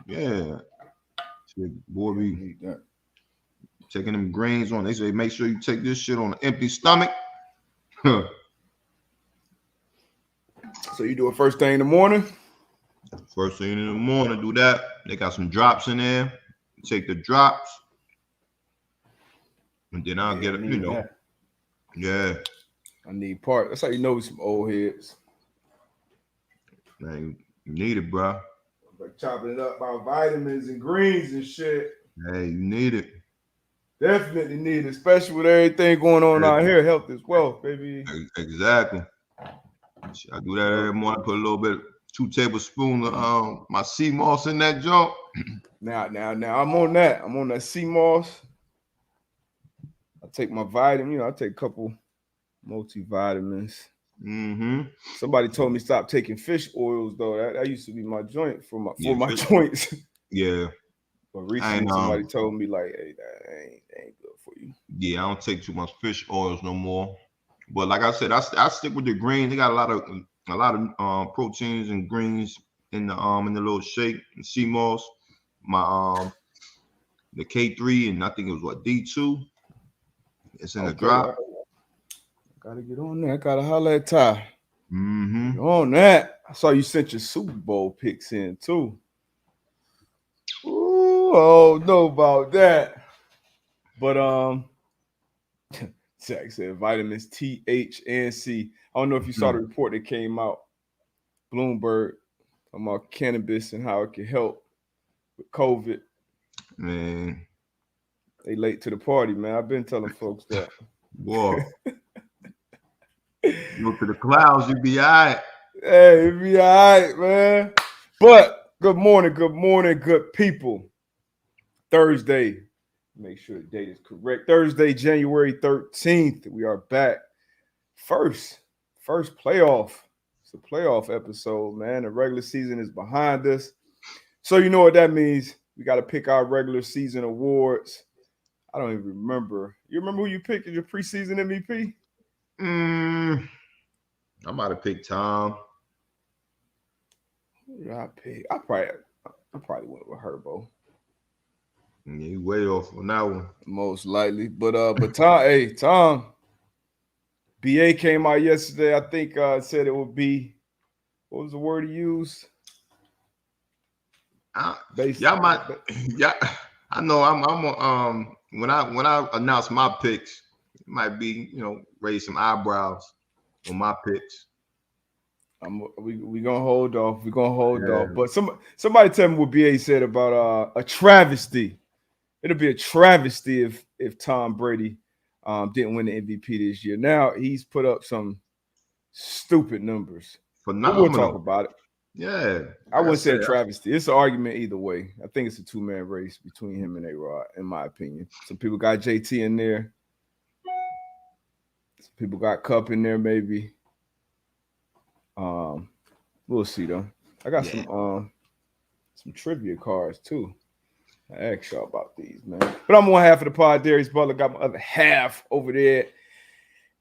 Yeah. Shit, boy, we taking them greens on. They say make sure you take this shit on an empty stomach. So you do it first thing in the morning? First thing in the morning, do that. They got some drops in there. Take the drops, and then I'll get it. That. Yeah. I need part. That's how you know we some old heads. Man, you need it, bro. Like chopping it up by vitamins and greens and shit. Hey, you need it. Definitely need it, especially with everything going on out here. Health is wealth, baby. Exactly. I do that every morning. Put a little bit, 2 tablespoons of my sea moss in that joint. Now, I'm on that. I'm on that sea moss. I take my vitamin. I take a couple multivitamins. Mm-hmm. Somebody told me stop taking fish oils though. That used to be my joint for my joints. Yeah. But recently somebody told me like, hey, that ain't good for you. Yeah, I don't take too much fish oils no more. But like I said, I stick with the green. They got a lot of proteins and greens in the little shake. And sea moss, my the K3, and I think it was what D2. It's in the drop. Gotta get on there. I gotta holler at Ty. Mm-hmm. On that. I saw you sent your Super Bowl picks in too. Ooh, I don't know about that. But Zach said vitamins T, H, and C. I don't know if you saw the report that came out. Bloomberg talking about cannabis and how it can help with COVID. Man. They late to the party, man. I've been telling folks that. Boy. Go to the clouds, you be all right. Hey, it be all right, man. But good morning, good people. Thursday. Make sure the date is correct. Thursday, January 13th. We are back. First playoff. It's a playoff episode, man. The regular season is behind us. So you know what that means. We got to pick our regular season awards. I don't even remember. You remember who you picked as your preseason MVP? I might have picked Tom. Who did I pick? I probably went with Herbo. Yeah, you way off on that one. Most likely. But Tom, Tom. BA came out yesterday. I think said it would be, what was the word he used? Yeah, I know. I'm when I announce my picks, it might be raise some eyebrows on my picks. We gonna hold off. We're gonna hold off. But somebody tell me what BA said about a travesty. It'll be a travesty if Tom Brady didn't win the MVP this year. Now he's put up some stupid numbers. Phenomenal. But we'll talk about it. Yeah. I wouldn't say a travesty. It's an argument either way. I think it's a 2-man race between him and A-Rod, in my opinion. Some people got JT in there. Some people got Cup in there, maybe. We'll see though. I got some trivia cards too. I asked y'all about these, man. But I'm one half of the pod. Darius Butler got my other half over there.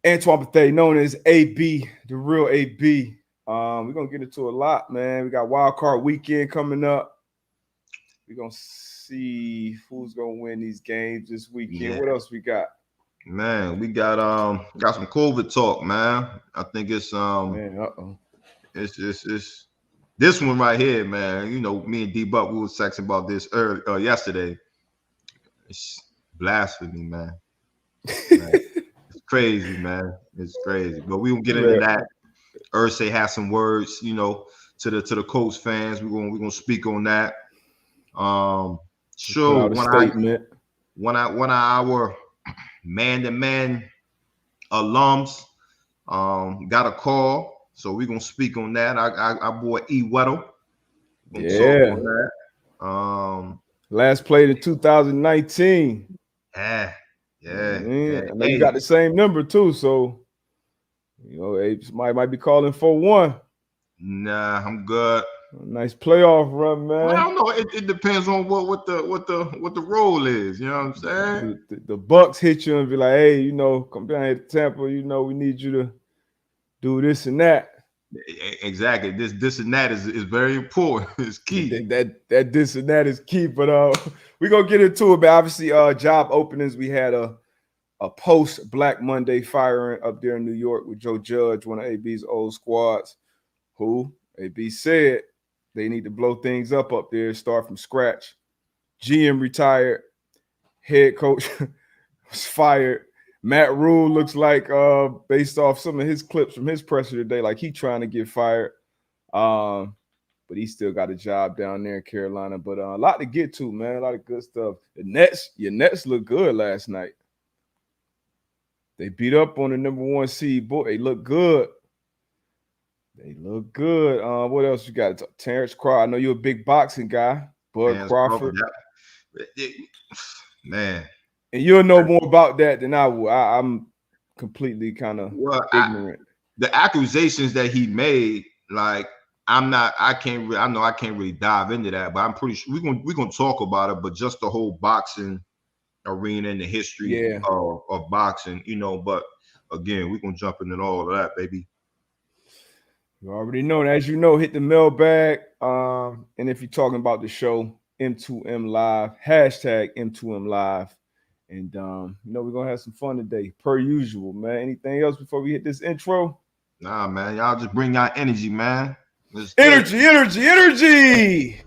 Antoine Bethea, known as AB, the real AB. We're gonna get into a lot, man. We got wild card weekend coming up. We're gonna see who's gonna win these games this weekend. Yeah. What else we got? Man, we got some COVID talk, man. I think it's it's this one right here, man. Me and D-Buck, we were sexing about this yesterday. It's blasphemy, man. It's crazy, man. It's crazy. But we won't get into that. Ursay has some words, to the Colts fans. We're gonna speak on that. Sure. One of our man-to-man alums got a call. So we're gonna speak on that. Our boy E. Weddle. Yeah. Last played in 2019. Yeah. I know you got the same number too, so somebody might be calling 4-1. Nah, I'm good. Nice playoff run, man. Well, I don't know. It depends on what the role is. You know what I'm saying? The Bucks hit you and be like, hey, come down here to Tampa. We need you to do this and that. Exactly. This and that is very important. It's key. That this and that is key. But we're gonna get into it. But obviously, job openings. We had a post Black Monday firing up there in New York with Joe Judge, one of AB's old squads, who AB said they need to blow things up there, start from scratch. GM retired, head coach was fired. Matt Rule looks like, based off some of his clips from his presser today, like he trying to get fired. But he still got a job down there in Carolina. But a lot to get to, man. A lot of good stuff. Your Nets look good last night. They beat up on the number 1 seed. Boy, they look good. They look good. What else you got? Terrence Crawford. I know you're a big boxing guy. Bud Crawford. Man. And you'll know more about that than I will. I'm completely kind of ignorant. The accusations that he made, like, I know I can't really dive into that, but I'm pretty sure we're gonna talk about it. But just the whole boxing arena and the history of boxing, but again, we're gonna jump into all of that, baby. You already know. And as you know, hit the mailbag. And if you're talking about the show, M2M Live, hashtag M2M Live. And we're gonna have some fun today, per usual, man. Anything else before we hit this intro? Nah, man. Y'all just bring y'all energy, man. Energy.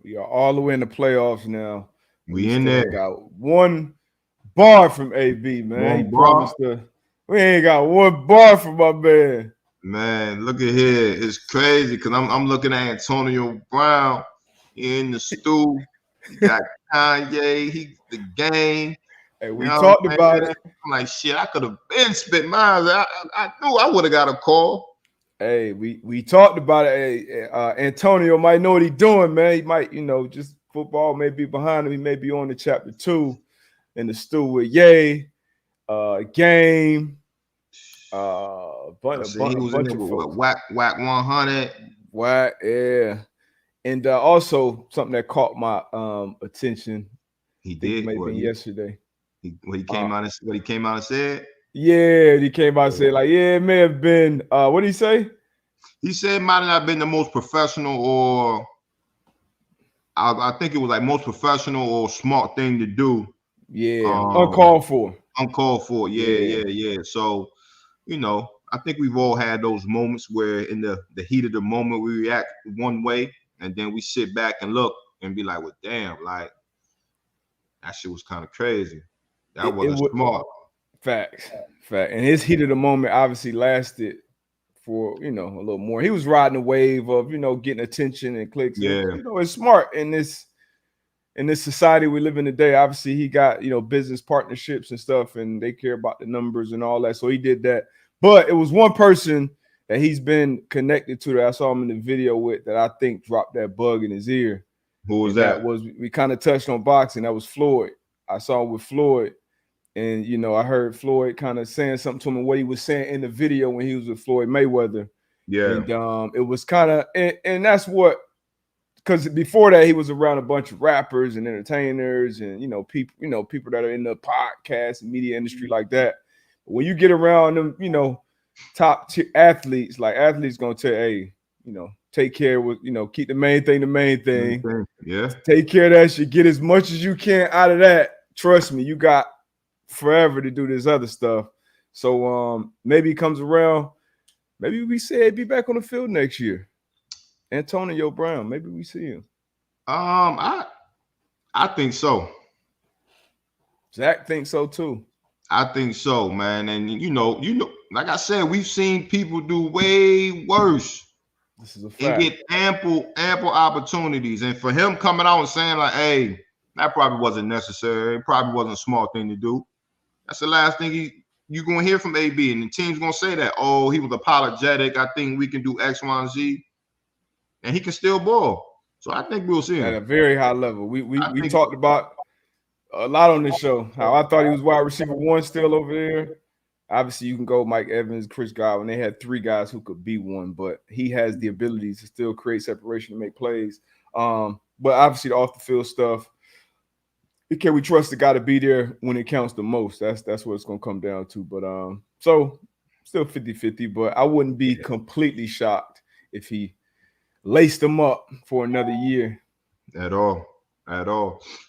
We are all the way in the playoffs now. We in there. Got one bar from AB, man. He promised we ain't got one bar from my man. Man, look at here. It's crazy because I'm looking at Antonio Brown in the stew. He got Kanye, the game. Hey, we talked about it. I'm like, shit, I could have been spit mine. I knew I would have got a call. Hey, we talked about it. Hey, Antonio might know what he's doing, man. He might, just football may be behind him. He may be on to chapter 2 in the stew with Ye, Game, bunch of Whack 100. Whack, yeah. And also something that caught my attention. He did maybe yesterday. What he came out and said? Yeah, he came out and said, like, yeah, it may have been what did he say? He said it might not have been the most professional, or I think it was like most professional or smart thing to do. Yeah, uncalled for. Yeah. So, I think we've all had those moments where in the heat of the moment we react one way, and then we sit back and look and be like, well, damn, like that shit was kind of crazy. That wasn't smart. Facts. And his heat of the moment obviously lasted for, a little more. He was riding a wave of, getting attention and clicks. Yeah. And, it's smart in this society we live in today. Obviously, he got, business partnerships and stuff, and they care about the numbers and all that. So he did that. But it was one person that he's been connected to that I saw him in the video with that I think dropped that bug in his ear. Who was that? We kind of touched on boxing. That was Floyd. I saw with Floyd. And, I heard Floyd kind of saying something to him, what he was saying in the video when he was with Floyd Mayweather. Yeah. And it was kind of, and that's what, because before that, he was around a bunch of rappers and entertainers and, people that are in the podcast and media industry like that. But when you get around them, top tier athletes, like athletes going to tell, hey, take care with, keep the main thing. Yeah. Take care of that shit. Get as much as you can out of that. Trust me, you got forever to do this other stuff. So maybe he comes around. Maybe we say be back on the field next year. Antonio Brown, maybe we see him. I think so. Zach thinks so too. I think so, man. And like I said, we've seen people do way worse. This is a and fact. get ample opportunities. And for him coming out and saying like, "Hey, that probably wasn't necessary. It probably wasn't a smart thing to do." That's the last thing you're gonna hear from AB, and the team's gonna say that. Oh, he was apologetic. I think we can do X, Y, and Z, and he can still ball. So I think we'll see At him. a very high level. I We think talked about a lot on this show. How I thought he was wide receiver one still over there. Obviously, you can go Mike Evans, Chris Godwin. They had three guys who could be one, but he has the ability to still create separation and make plays. But obviously, the off the field stuff. Can we trust the guy to be there when it counts the most? That's what it's gonna come down to. But so still 50-50, but I wouldn't be completely shocked if he laced them up for another year. at all.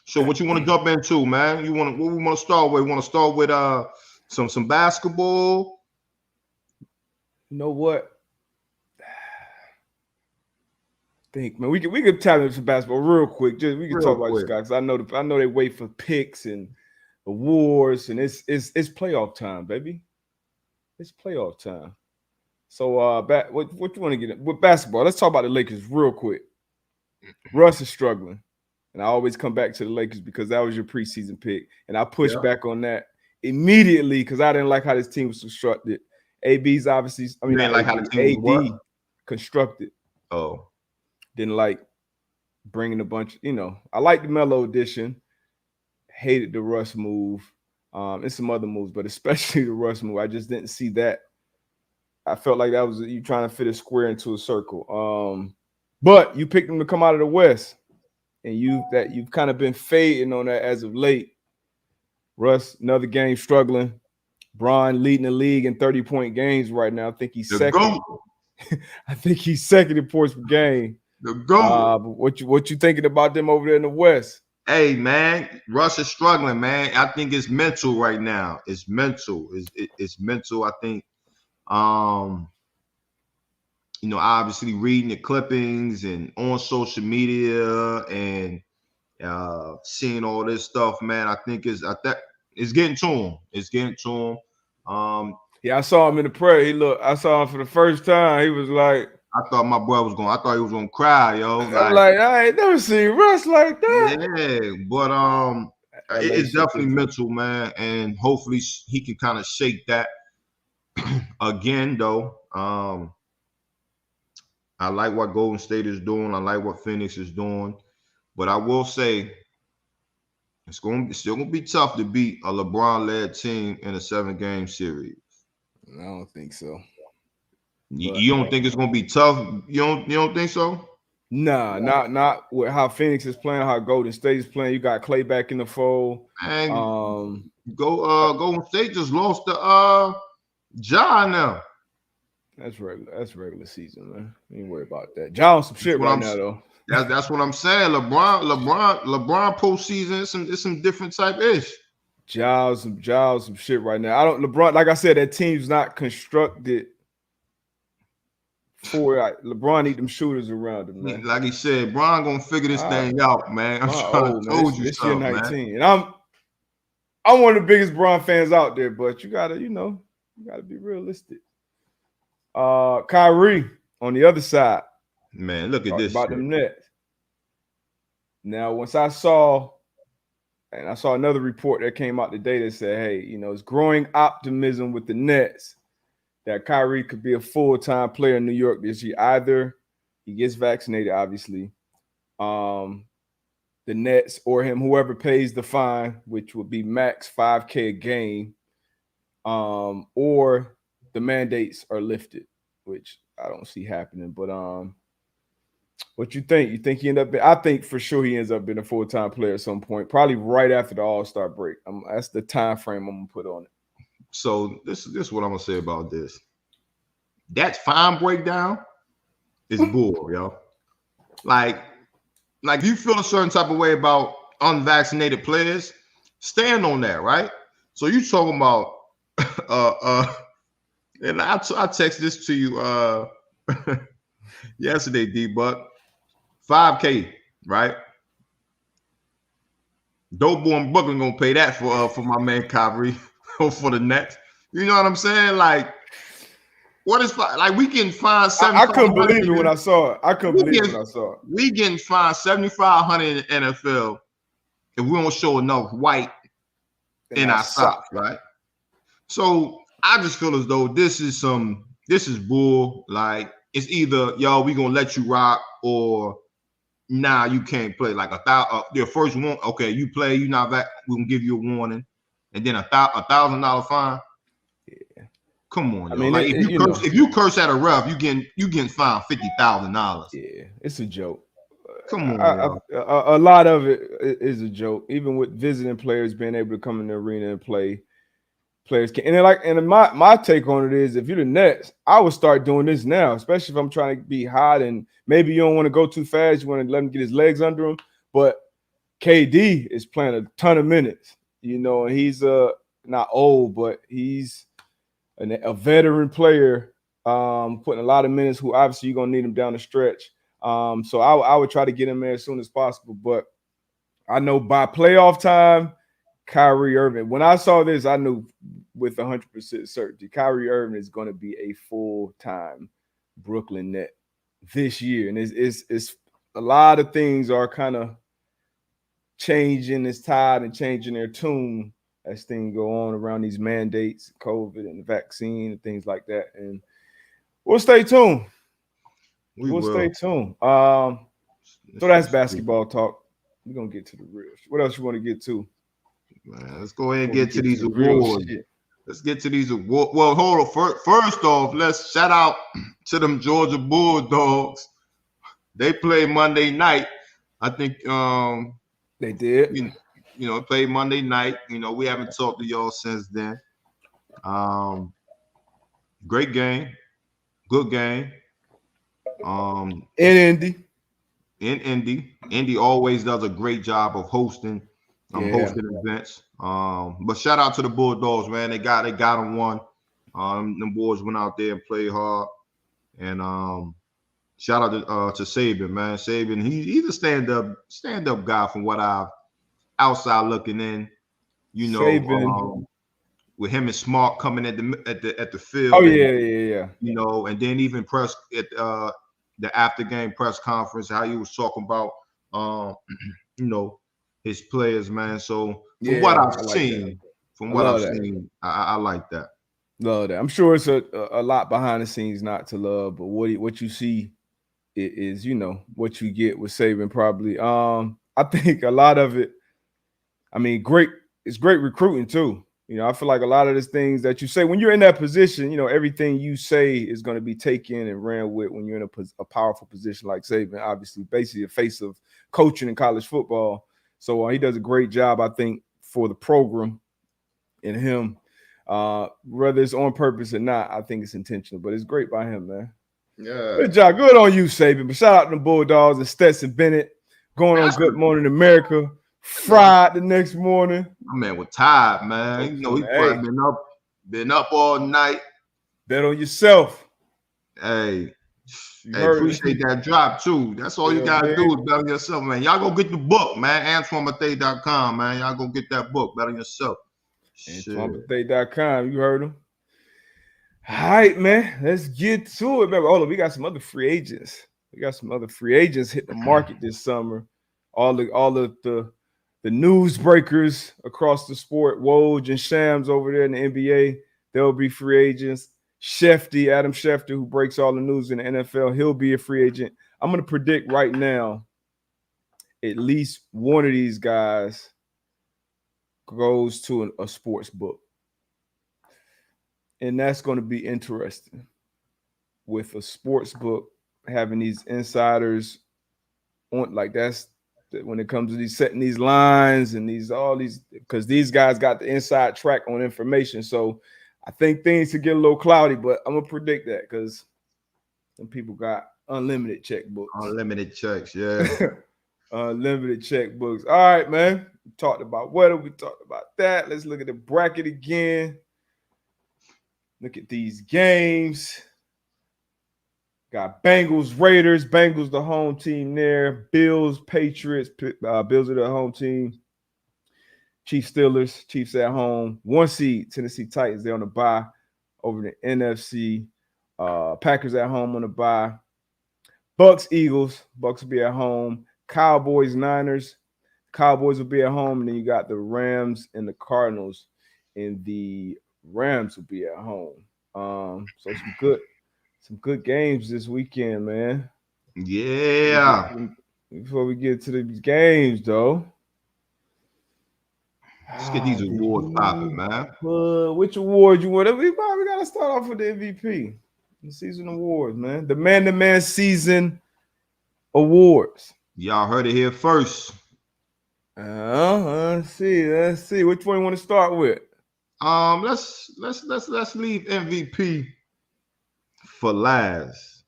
So what you want to jump into, man? What we want to start with? We want to start with some basketball. You know what? Think, man, we could tap into some basketball real quick. Just we can talk about this guy because I know they wait for picks and awards, and it's playoff time, baby. It's playoff time. So what you want to get in? With basketball? Let's talk about the Lakers real quick. Russ is struggling, and I always come back to the Lakers because that was your preseason pick, and I pushed back on that immediately because I didn't like how this team was constructed. AB's obviously, I mean, didn't like how the team was AD constructed. Oh, didn't like bringing a bunch. I liked the Melo addition. Hated the Russ move, and some other moves, but especially the Russ move. I just didn't see that. I felt like that was you trying to fit a square into a circle. But you picked them to come out of the West, and you've kind of been fading on that as of late. Russ, another game struggling. Bron leading the league in 30-point games right now. I think he's second. I think he's second in points per game. The GOAT. What you thinking about them over there in the West? Hey man, Russ is struggling, man. I think it's mental right now. It's mental. It's mental. I think obviously reading the clippings and on social media and seeing all this stuff, man. I think it's getting to him. It's getting to him. Yeah, I saw him in the prayer. I saw him for the first time. He was like, I thought my boy was I thought he was gonna cry, yo. I'm like, I ain't never seen Russ like that. Yeah, but it's definitely mental, man, and hopefully he can kind of shake that again, though. I like what Golden State is doing. I like what Phoenix is doing, but I will say it's still gonna be tough to beat a LeBron-led team in a 7-game series. I don't think so. You don't think it's gonna be tough? You don't think so? Nah, not with how Phoenix is playing, how Golden State is playing. You got Clay back in the fold. And Golden State just lost to Ja now. That's regular season, man. Ain't worry about that. Ja on some shit right now, though. That's what I'm saying. LeBron postseason is some different type ish. Ja some shit right now. LeBron, like I said, that team's not constructed for LeBron need them shooters around him, man. Like he said, Bron gonna figure this thing out, man. I'm trying to told you this year 19, man. and I'm one of the biggest Bron fans out there, but you gotta be realistic. Kyrie on the other side, man. Look at this about them Nets. Now, once I saw another report that came out today that said, hey, it's growing optimism with the Nets that Kyrie could be a full-time player in New York this year. Either he gets vaccinated, obviously, the Nets or him, whoever pays the fine, which would be max $5,000 a game, or the mandates are lifted, which I don't see happening. But what you think? You think he I think for sure he ends up being a full-time player at some point, probably right after the All-Star break. That's the time frame I'm gonna put on it. So this is what I'm gonna say about this. That fine breakdown is bull, yo. Like you feel a certain type of way about unvaccinated players, stand on that, right? So you talking about and I text this to you yesterday, D-Buck. $5,000, right? Dope boy in Brooklyn gonna pay that for my man Kyrie for the Nets. You know what I'm saying? Like, What is like we can find I couldn't 7,500 believe it when I saw it. I couldn't we believe it get when I saw it. we getting fined 7,500 in the NFL if we don't show enough white And in I our saw socks, right? So I just feel as though this is bull. Like it's either y'all we gonna let you rock or nah you can't play. Like your first one, okay, you play, you not back, we gonna give you a warning, and then $1,000 fine. Yeah. Come on, I yo. mean, Like if you curse at a ref, you getting fined $50,000. yeah, it's a joke. Come on, yo. A lot of it is a joke. Even with visiting players being able to come in the arena and play, players can. And then my take on it is, if you're the Nets, I would start doing this now, especially if I'm trying to be hot and maybe you don't want to go too fast. You want to let him get his legs under him. But KD is playing a ton of minutes, and he's not old, but he's a veteran player, putting a lot of minutes. Who obviously you're gonna need him down the stretch. So I would try to get him there as soon as possible. But I know by playoff time, Kyrie Irving. When I saw this, I knew with 100% certainty Kyrie Irving is going to be a full-time Brooklyn Net this year, and it's a lot of things are kind of changing its tide and changing their tune as things go on around these mandates, COVID and the vaccine and things like that. And we'll stay tuned. We'll stay tuned. So that's basketball talk. We're gonna get to the real shit. What else you want to get to? Man, let's go ahead and get to these awards. Let's get to these awards. Well, hold on. First off, let's shout out to them Georgia Bulldogs. They played Monday night. I think they did. Played Monday night. We haven't talked to y'all since then. Great game. Good game. In Indy. Indy always does a great job of hosting events. But shout out to the Bulldogs, man. They got them one. Them boys went out there and played hard. And shout out to Saban, man. Saban, he's a stand-up guy from what I've outside looking in. With him and Smart coming at the field. Oh yeah. And then even press at the after game press conference, how he was talking about his players, man. So from what I've seen, I like that. Love that. I'm sure it's a lot behind the scenes not to love, but what you see is what you get with Saban probably. I think a lot of it. I mean, it's great recruiting too. I feel like a lot of these things that you say when you're in that position, everything you say is going to be taken and ran with when you're in a powerful position like Saban, obviously, basically the face of coaching in college football. So he does a great job, I think, for the program and him. Whether it's on purpose or not, I think it's intentional, but it's great by him, man. Yeah. Good job. Good on you, Saban. But shout out to the Bulldogs and Stetson Bennett going on Good Morning America. Fried the next morning. My man was tired, man. He probably been up all night. Bet on yourself. Hey, appreciate that drop too. That's all you gotta do is bet on yourself, man. Y'all go get the book, man. AntoineMathey.com, man. Y'all go get that book. Bet on yourself. AntoineMathey.com. You heard him. All right, man. Let's get to it, man. Hold on, we got some other free agents. Hit the market this summer. All of the newsbreakers across the sport, Woj and Shams over there in the NBA, they'll be free agents. Adam Schefter, who breaks all the news in the NFL, he'll be a free agent. I'm going to predict right now at least one of these guys goes to a sports book. And that's going to be interesting with a sports book having these insiders on, like that's when it comes to these setting these lines and because these guys got the inside track on information. So I think things could get a little cloudy, but I'm gonna predict that because some people got unlimited checkbooks. Unlimited checks, yeah. Unlimited checkbooks. All right, man. We talked about weather. We talked about that. Let's look at the bracket again. Look at these games. Got Bengals, Raiders. Bengals, the home team there. Bills, Patriots. Bills are the home team. Chiefs, Steelers. Chiefs at home. 1 seed, Tennessee Titans. They're on the bye over the NFC. Packers at home on the bye. Bucks, Eagles. Bucks will be at home. Cowboys, Niners. Cowboys will be at home. And then you got the Rams and the Cardinals. And the Rams will be at home. So some good games this weekend, man. Yeah. Before we get to these games, though. Let's get these awards popping, man. Which award you want? We gotta start off with the MVP. The season awards, man. The man-to-man season awards. Y'all heard it here first. Let's see. Which one you want to start with? Let's leave MVP for last.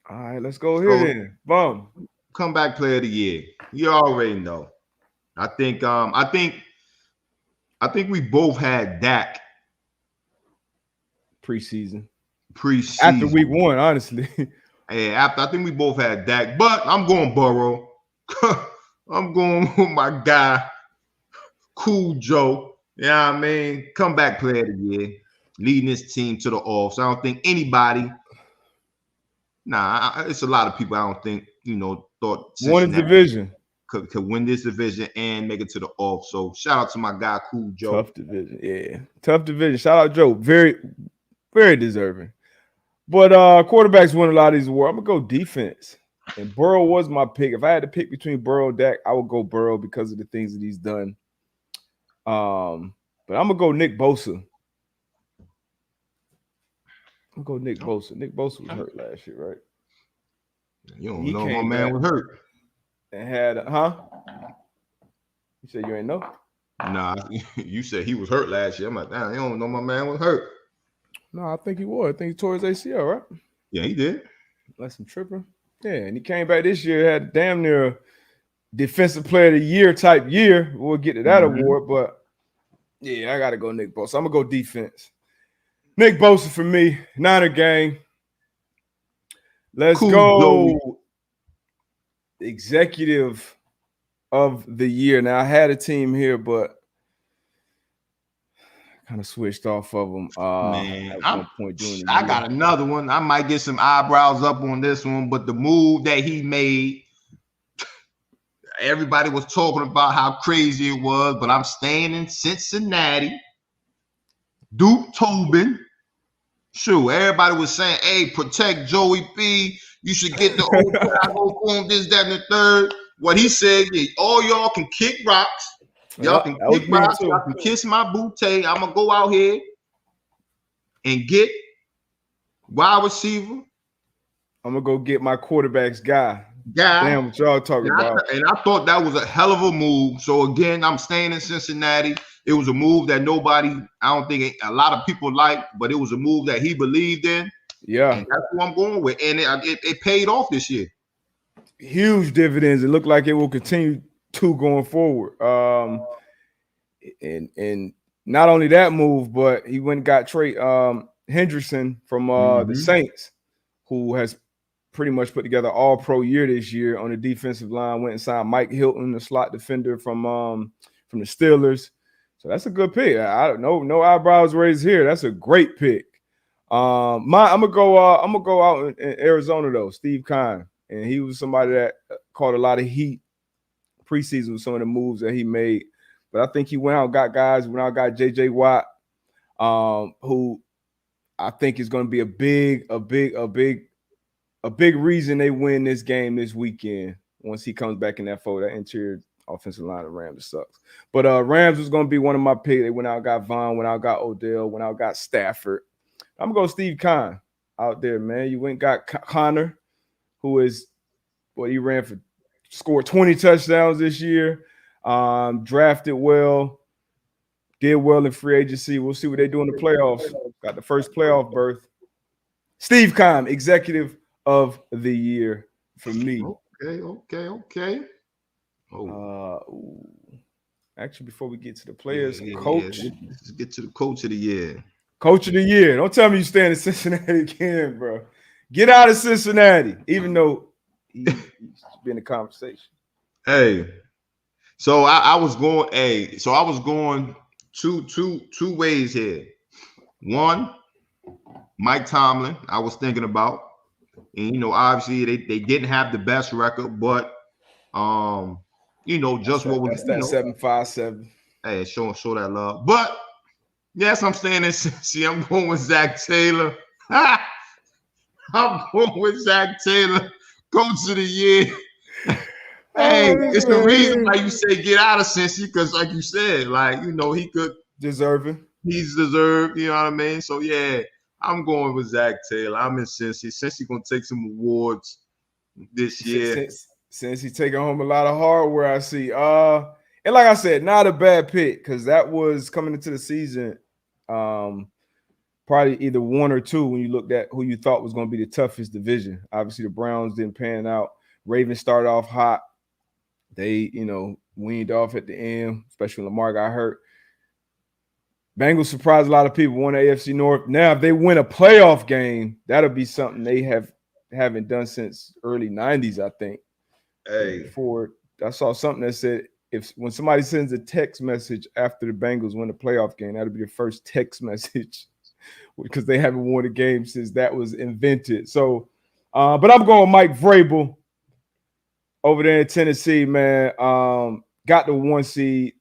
All right, let's go here then. Boom. Comeback player of the year. You already know. I think we both had Dak preseason. After week 1, honestly. Yeah, I think we both had Dak, but I'm going Burrow. I'm going with my guy, Cool Joe. You know what I mean? Comeback player of the year, leading this team to the offs. I don't think anybody. It's a lot of people. I don't think thought won the division. Could win this division and make it to the off. So shout out to my guy, Cool Joe. Tough division, yeah. Tough division. Shout out Joe. Very, very deserving. But quarterbacks win a lot of these awards. I'm gonna go defense. And Burrow was my pick. If I had to pick between Burrow and Dak, I would go Burrow because of the things that he's done. But I'm gonna go Nick Bosa. I'm gonna go Nick Bosa. Nick Bosa was hurt last year, right? You don't know my man was hurt. And had You said you ain't know? Nah, you said he was hurt last year. I'm like, damn, you don't know my man was hurt. No, I think he was. I think he tore his ACL, right? Yeah, he did. That's some tripping. Yeah, and he came back this year, had damn near defensive player of the year type year. We'll get to that award, but yeah, I gotta go Nick Bosa. I'm gonna go defense. Nick Bosa for me, Niner gang. Let's go. Joey. Executive of the year. Now I had a team here, but kind of switched off of them. Man, I got another one. I might get some eyebrows up on this one, but the move that he made, everybody was talking about how crazy it was, but I'm staying in Cincinnati. Duke Tobin. Sure, everybody was saying, hey, protect Joey B. You should get the old form, this, that, and the third. What he said, yeah, all y'all can kick rocks. Y'all can kick rocks. Y'all can kiss my bootay. I'm going to go out here and get wide receiver. I'm going to go get my quarterback's guy. Damn, what y'all talking about. And I thought that was a hell of a move. So, again, I'm staying in Cincinnati. It was a move that I don't think a lot of people liked, but it was a move that he believed in. Yeah. And that's who I'm going with. And it paid off this year. Huge dividends. It looked like it will continue to going forward. And not only that move, but he went and got Trey Hendrickson from the Saints, who has pretty much put together all pro year this year on the defensive line. Went and signed Mike Hilton, the slot defender from the Steelers. So that's a good pick. I don't know, no eyebrows raised here. That's a great pick. I'm gonna go out in Arizona though. Steve Kime, and he was somebody that caught a lot of heat preseason with some of the moves that he made. But I think he went out and got guys. Went out and got J.J. Watt, who I think is going to be a big reason they win this game this weekend once he comes back in that fold. That interior offensive line of Rams sucks. But Rams was going to be one of my picks. They went out and got Vaughn, went out and got Odell, went out and got Stafford. I'm going to go Steve Kime out there, man. You went and got Connor, who is what he scored 20 touchdowns this year. Drafted well, did well in free agency. We'll see what they do in the playoffs. Got the first playoff berth. Steve Kime, executive of the year for me. Okay. Actually, before we get to the players, coach. Let's get to the coach of the year. Coach of the year. Don't tell me you staying in Cincinnati again, bro. Get out of Cincinnati, even though he's been in conversation. Hey, so I was going two ways here. One, Mike Tomlin, I was thinking about. And obviously they didn't have the best record, but just what was That's that 757. hey, show that love. But yes, I'm staying in Cincy. I'm going with Zach Taylor. I'm going with Zach Taylor, Coach of the Year. Hey, Oh, it's the reason man. why you say get out of Cincy, because like you said, he could, Deserving. he's deserved, you know what I mean? So yeah, I'm going with Zach Taylor. I'm in Cincy. Cincy gonna take some awards this year. Since he's taking home a lot of hardware, I see. And like I said, not a bad pick because that was coming into the season. Probably either one or two when you looked at who you thought was going to be the toughest division. Obviously, the Browns didn't pan out. Ravens started off hot. They, weaned off at the end, especially when Lamar got hurt. Bengals surprised a lot of people, won the AFC North. Now, if they win a playoff game, that'll be something they haven't done since early 90s, I think. Hey, Before I saw something that said when somebody sends a text message after the Bengals win a playoff game, that'll be the first text message because they haven't won a game since that was invented. So, but I'm going Mike Vrabel over there in Tennessee, man. Got the 1 seed.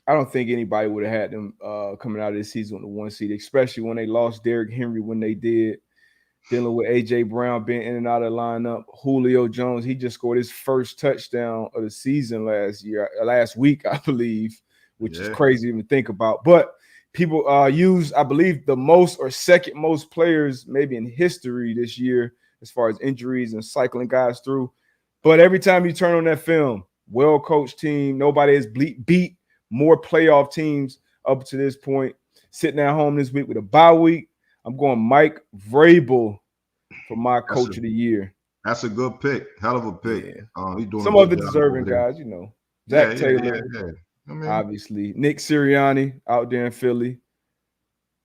I don't think anybody would have had them coming out of this season with the 1 seed, especially when they lost Derrick Henry when they did. Dealing with A.J. Brown being in and out of the lineup. Julio Jones, he just scored his first touchdown of the season last week, I believe, which is crazy to even think about. But people use, I believe, the most or second most players maybe in history this year as far as injuries and cycling guys through. But every time you turn on that film, well-coached team, nobody has beat more playoff teams up to this point. Sitting at home this week with a bye week, I'm going Mike Vrabel for my Coach of the Year. That's a good pick. Hell of a pick. Yeah. He's doing some of the deserving guys, Zach Taylor, I mean, obviously. Nick Sirianni out there in Philly.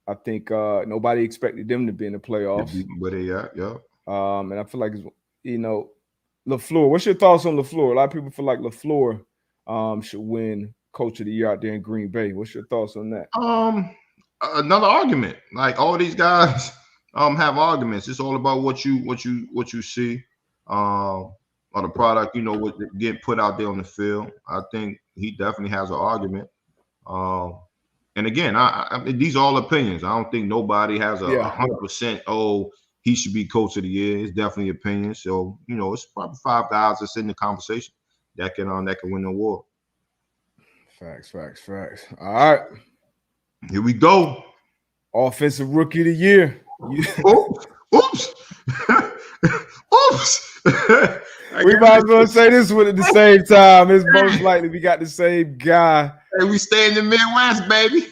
I think nobody expected them to be in the playoffs. Where they at, yeah. And I feel like, LaFleur. What's your thoughts on LaFleur? A lot of people feel like LaFleur should win Coach of the Year out there in Green Bay. What's your thoughts on that? Another argument. Like all these guys have arguments. It's all about what you see or the product, what get put out there on the field. I think he definitely has an argument. And again, I mean, these are all opinions. I don't think nobody has 100%. Oh, he should be Coach of the Year. It's definitely opinion. So it's probably 5 guys that's in the conversation that can win the award. Facts. All right. Here we go. Offensive Rookie of the Year. Oops. We might as well say this one at the same time. It's most likely we got the same guy. Hey, we stay in the Midwest, baby.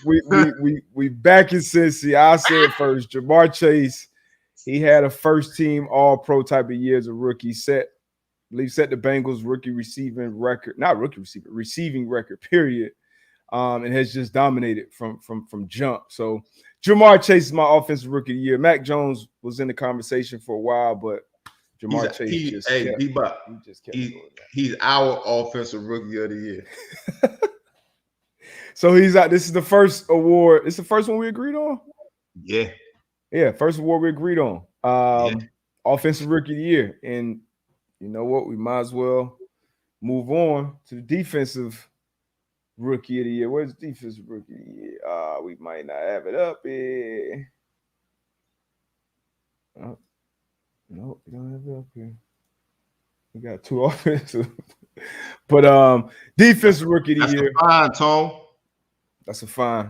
We back in Cincy. I'll say it first. Jamar Chase, he had a first team all-pro type of year as a rookie. Set the Bengals receiving record, period. And has just dominated from jump. So Jamar Chase is my offensive rookie of the year. Mac Jones was in the conversation for a while, but Jamar Chase he's our offensive rookie of the year. So he's out. This is the first award. It's the first one we agreed on. Yeah. First award we agreed on. Offensive rookie of the year, and you know what? We might as well move on to the defensive rookie of the year. Where's defensive rookie of the year? We might not have it up here. No, we don't have it up here. We got 2 offensive. But defensive rookie of the year. That's a fine tone.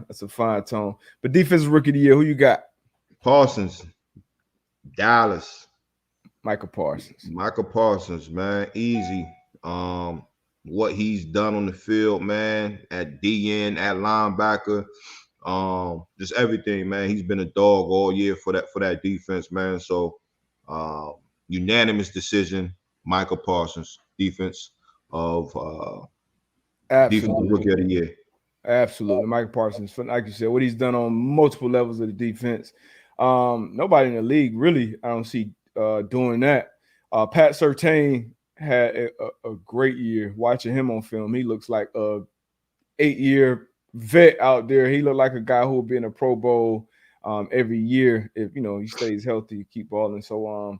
That's a fine tone. But defensive rookie of the year, who you got? Parsons. Dallas. Michael Parsons, man. Easy. What he's done on the field, man, at DN, at linebacker, just everything, man. He's been a dog all year for that defense, man. So unanimous decision, Michael Parsons, defense of defensive rookie of the year. Absolutely. Michael Parsons, like you said, what he's done on multiple levels of the defense. Nobody in the league really, I don't see doing that. Pat Surtain had a great year. Watching him on film, he looks like a 8-year vet out there. He looked like a guy who would be in a Pro Bowl. every year if he stays healthy, keep balling. So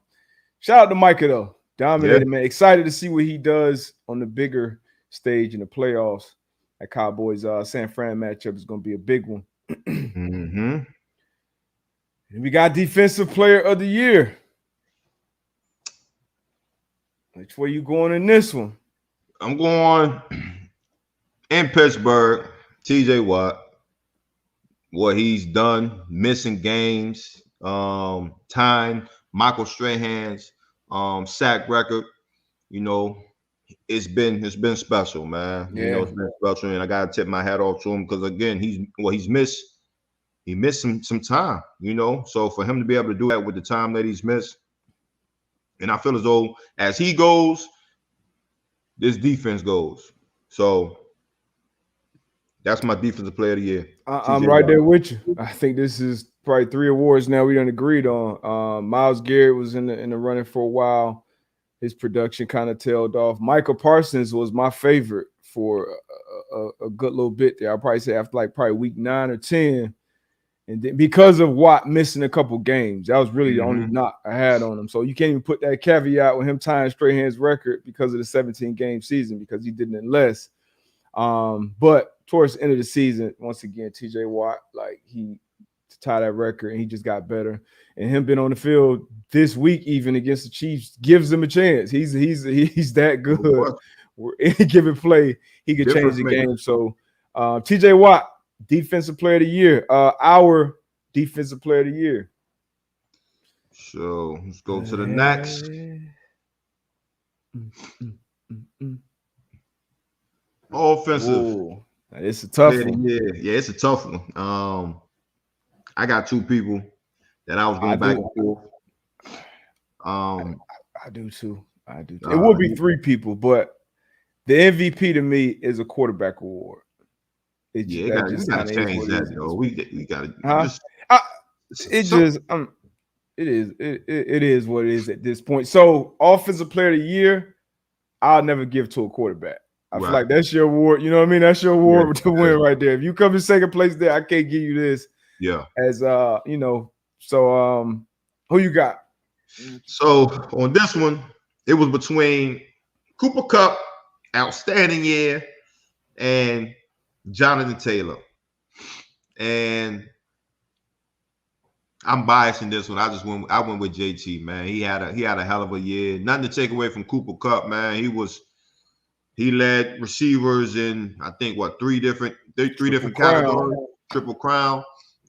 shout out to Micah though, Yeah. dominated man. Excited to see what he does on the bigger stage in the playoffs. That Cowboys San Fran matchup is going to be a big one. Mm-hmm. And we got Defensive Player of the Year. Which way you going in this one? I'm going in Pittsburgh. T.J. Watt. What he's done, missing games, time, Michael Strahan's sack record. You know, it's been special, man. Yeah. It's been special, and I gotta tip my hat off to him because again, he missed some time. So for him to be able to do that with the time that he's missed, and I feel as though as he goes, this defense goes. So that's my defensive player of the year. I'm TJ right there Watt. with you. I think this is probably 3 awards now we done agreed on. Myles Garrett was in the running for a while. His production kind of tailed off. Michael Parsons was my favorite for a good little bit there. I'll probably say after probably week 9 or 10. And then because of Watt missing a couple games, that was really the only knock I had on him. So you can't even put that caveat with him tying Strahan's record because of the 17-game season because he did it in less. But towards the end of the season, once again, TJ Watt, he tied that record and he just got better. And him being on the field this week, even against the Chiefs, gives him a chance. He's that good. Any given play, he could change the game. So TJ Watt, Defensive Player of the Year. Our Defensive Player of the Year. So let's go to the next. Offensive. Ooh, it's a tough one. Yeah, it's a tough one. I got two people that I was going back and forth. I do too. It would be 3 people, but the MVP to me is a quarterback award. We got to change that though. We got to. It is what it is at this point. So offensive player of the year, I'll never give to a quarterback. I feel like that's your award. You know what I mean? That's your award to win right there. If you come in second place there, I can't give you this. Yeah. As So who you got? So on this one, it was between Cooper Kupp, outstanding year, and Jonathan Taylor. And I'm biased in this one. I went with JT, man. He had a hell of a year. Nothing to take away from Cooper Kupp, man. He led receivers in I think three different categories, Triple Crown.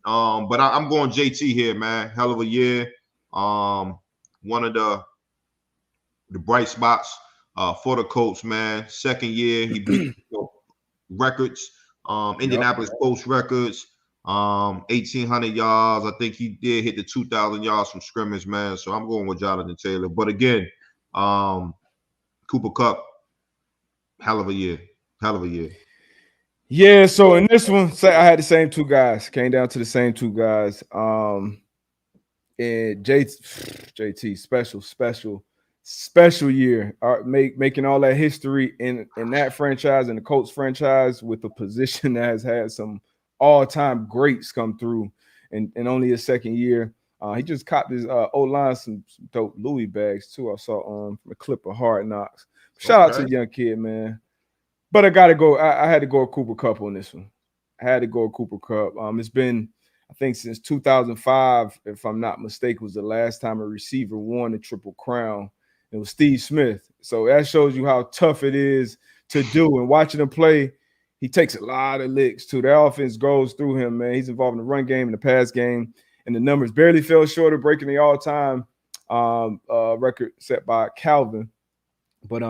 But I'm going JT here, man. Hell of a year. One of the bright spots for the Colts, man. Second year, he beat records, Indianapolis Colts records, 1,800 yards. I think he did hit the 2,000 yards from scrimmage, man. So I'm going with Jonathan Taylor. But again, Cooper Kupp, hell of a year. Yeah, so in this one, I had the same 2 guys. Came down to the same 2 guys. And JT, special year. Making all that history in that franchise and the Colts franchise with a position that has had some all-time greats come through and only his second year. He just copped his O-line some dope Louis bags too. I saw from a clip of Hard Knocks. Shout out to the young kid, man. But I gotta go. I had to go with Cooper Kupp on this one. It's been, I think, since 2005, if I'm not mistaken, was the last time a receiver won a Triple Crown. It was Steve Smith. So that shows you how tough it is to do. And watching him play, he takes a lot of licks too. That offense goes through him, man. He's involved in the run game and the pass game, and the numbers barely fell short of breaking the all-time record set by Calvin. But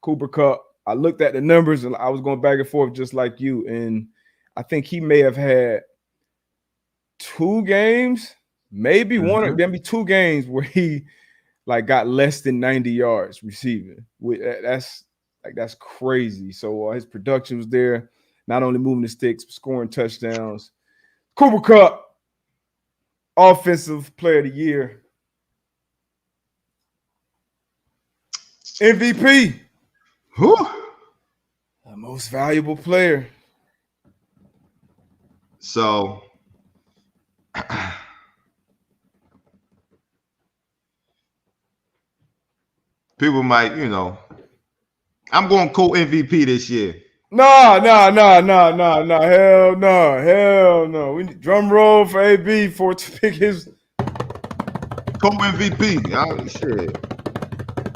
Cooper Kupp, I looked at the numbers and I was going back and forth just like you. And I think he may have had 2 games, maybe maybe 2 games where he got less than 90 yards receiving. That's crazy. So his production was there, not only moving the sticks, but scoring touchdowns. Cooper Kupp, offensive player of the year. MVP. Who? The most valuable player. So people might, I'm going co-MVP this year. No. Hell no. We need drum roll for AB for to pick his. Co-MVP. Shit.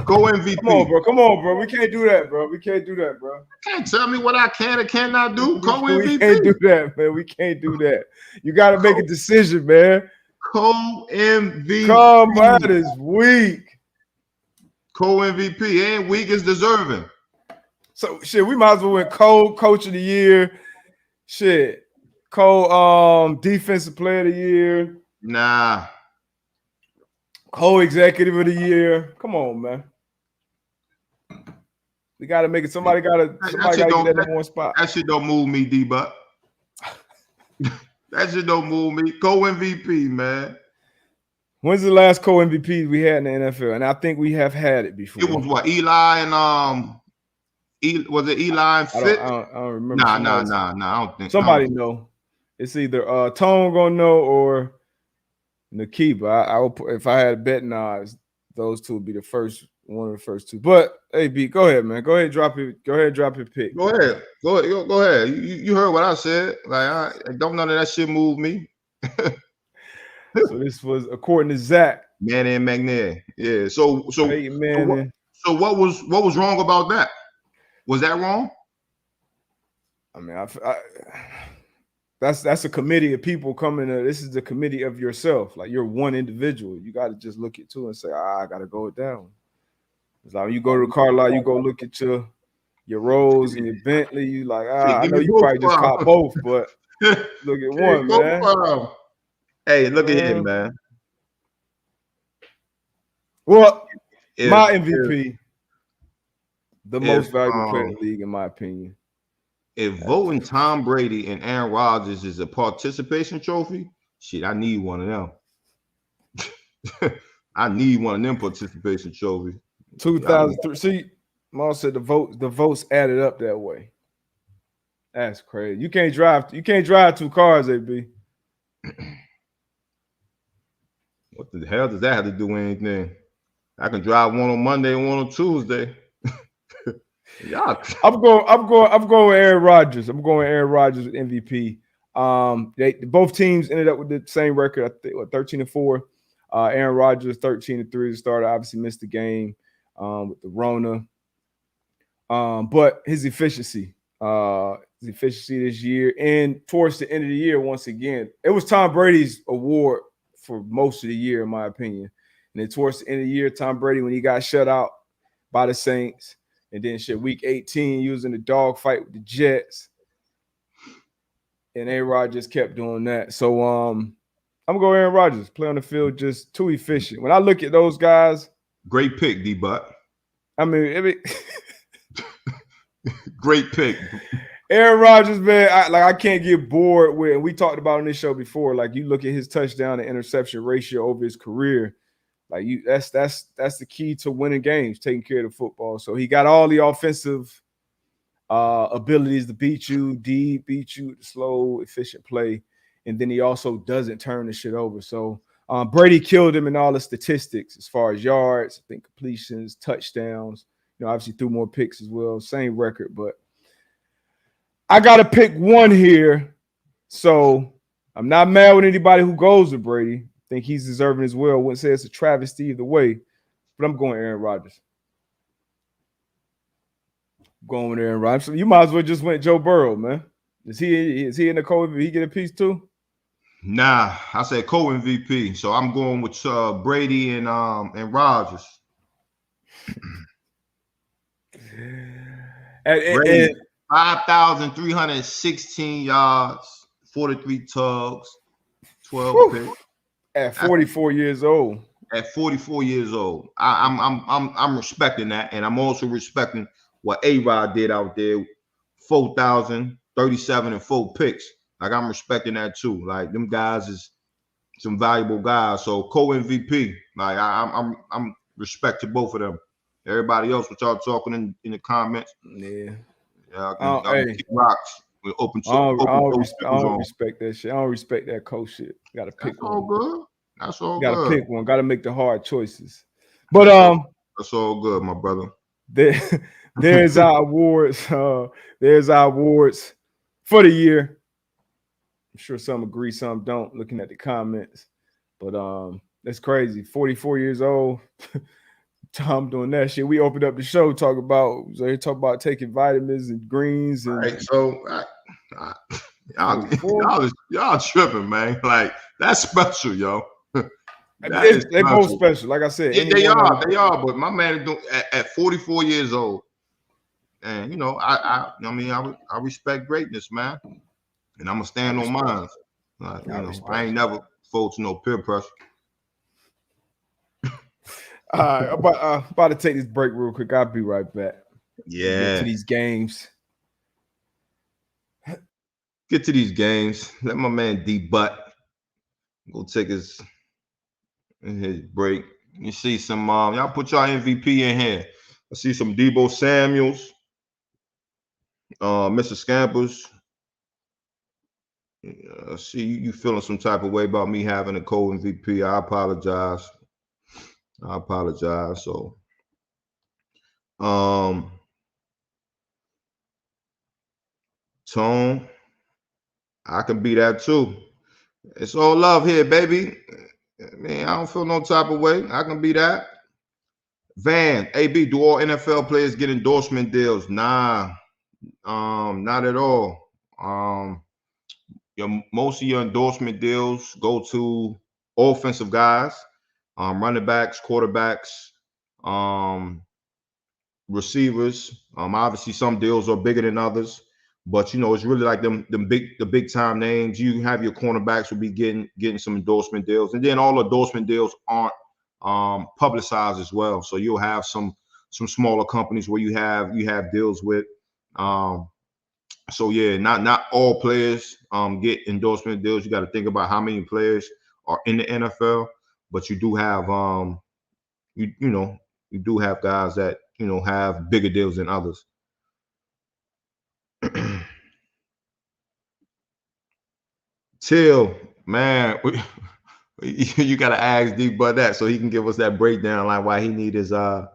Co-MVP. Come on, bro. We can't do that, bro. Can't tell me what I can and cannot do. We can't do Co-MVP. that, man. We can't do that. You got to make a decision, man. Co-MVP. Come, that is weak. Co-MVP and weak is deserving. So shit, we might as well win coach of the year. Shit. Defensive player of the year. Nah. Co-executive of the year. Come on, man. We gotta make it. Somebody gotta get that number one spot. That shit don't move me, D-Buck. That shit don't move me. Co-MVP, man. When's the last co-MVP we had in the NFL? And I think we have had it before. It was what, Eli and was it Eli and Fitz? I don't remember. Nah. I don't think somebody know. It's either Tone gonna know or Nakiba. I will put, if I had a betting odds, those two would be one of the first two. But hey, B, go ahead, man. Go ahead, drop your pick. Go ahead. You heard what I said. Like, I don't none of that shit move me. So this was according to Zach. Manny and McNair. Yeah. So what was wrong about that? Was that wrong? I mean, that's a committee of people coming. This is the committee of yourself. Like, you're one individual. You got to just look at two and say, I got to go with that one. It's like when you go to the car lot, you go look at your Rolls and your Bentley. You like, I know you probably just caught both, but look at one, man. Hey, look at him, man. Well, my MVP, the most valuable player in the league, in my opinion. If voting Tom Brady and Aaron Rodgers is a participation trophy, shit, I need one of them. I need one of them participation trophies. 2003. See, Mom said the votes added up that way. That's crazy. You can't drive 2 cars, AB. What the hell does that have to do with anything? I can drive one on Monday and one on Tuesday. Yeah. I'm going with Aaron Rodgers. I'm going Aaron Rodgers with MVP. Both teams ended up with the same record. I think 13-4. Aaron Rodgers 13-3. The starter obviously missed the game with the Rona. But his efficiency this year, and towards the end of the year, once again, it was Tom Brady's award for most of the year, in my opinion. And then towards the end of the year, Tom Brady, when he got shut out by the Saints, and then week 18, using the dog fight with the Jets, and Aaron Rodgers kept doing that. So I'm going Aaron Rodgers. Play on the field, just too efficient. When I look at those guys, great pick, D-Buck. I mean, great pick. Aaron Rodgers, man, I can't get bored with, and we talked about on this show before, like, you look at his touchdown to interception ratio over his career, like, that's the key to winning games, taking care of the football. So he got all the offensive abilities to beat you deep, beat you with the slow, efficient play, and then he also doesn't turn the shit over. So Brady killed him in all the statistics as far as yards, I think completions, touchdowns. Obviously threw more picks as well, same record, but I got to pick one here. So I'm not mad with anybody who goes with Brady. I think he's deserving as well. I wouldn't say it's a travesty either way, but I'm going Aaron Rodgers. Going with Aaron Rodgers. You might as well just went Joe Burrow, man. Is he in the co-MVP? He get a piece too? Nah, I said co-MVP. So I'm going with Brady and Rodgers. And 5,316 yards, 43 tugs, 12 picks. At 44 years old. At 44 years old, I'm respecting that, and I'm also respecting what A-Rod did out there, 4,037 and 4 picks. Like, I'm respecting that too. Like, them guys is some valuable guys. So co-MVP. Like, I'm respect to both of them. Everybody else, what y'all talking in the comments? Yeah. I can kick rocks with open. I don't respect that shit. I don't respect that coach shit. Got to pick one. All good. That's all. Got to pick one. Got to make the hard choices. But That's all good, my brother. There, there's our awards. There's our awards for the year. I'm sure some agree, some don't. Looking at the comments, but that's crazy. 44 years old. Tom doing that shit. We opened up the show talk about taking vitamins and greens All and right, so I, y'all, 44. y'all tripping, man. Like that's special, yo. That is They both special. special. Like I said, Yeah, any one of them. they are. But my man is doing at 44 years old, and you know, I respect greatness, man, and I'm gonna I stand on respect. mine. I You know, I respect. ain't never fold to no peer pressure. All right, about to take this break real quick. I'll be right back. Get to Yeah, these games. get to these games. Let my man D Butt go take his break. You see some y'all put y'all MVP in here. I see some Debo Samuels, Mr. Scampers. I see you feeling some type of way about me having a co-MVP. I apologize. So um Tone, I can be that too. It's all love here, baby. Man, I don't feel no type of way. I can be that. Van, AB, do all NFL players get endorsement deals? Nah, not at all. Most of your endorsement deals go to offensive guys, running backs, quarterbacks, um, receivers. Obviously, some deals are bigger than others, but you know it's really like the big time names. You have your cornerbacks will be getting some endorsement deals, and then all endorsement deals aren't publicized as well. So you'll have some smaller companies where you have deals with. Um, so yeah, not all players get endorsement deals. You got to think about how many players are in the NFL, but you do have you know you do have guys that have bigger deals than others. Till man, you got to ask D Bud that so he can give us that breakdown, like why he need that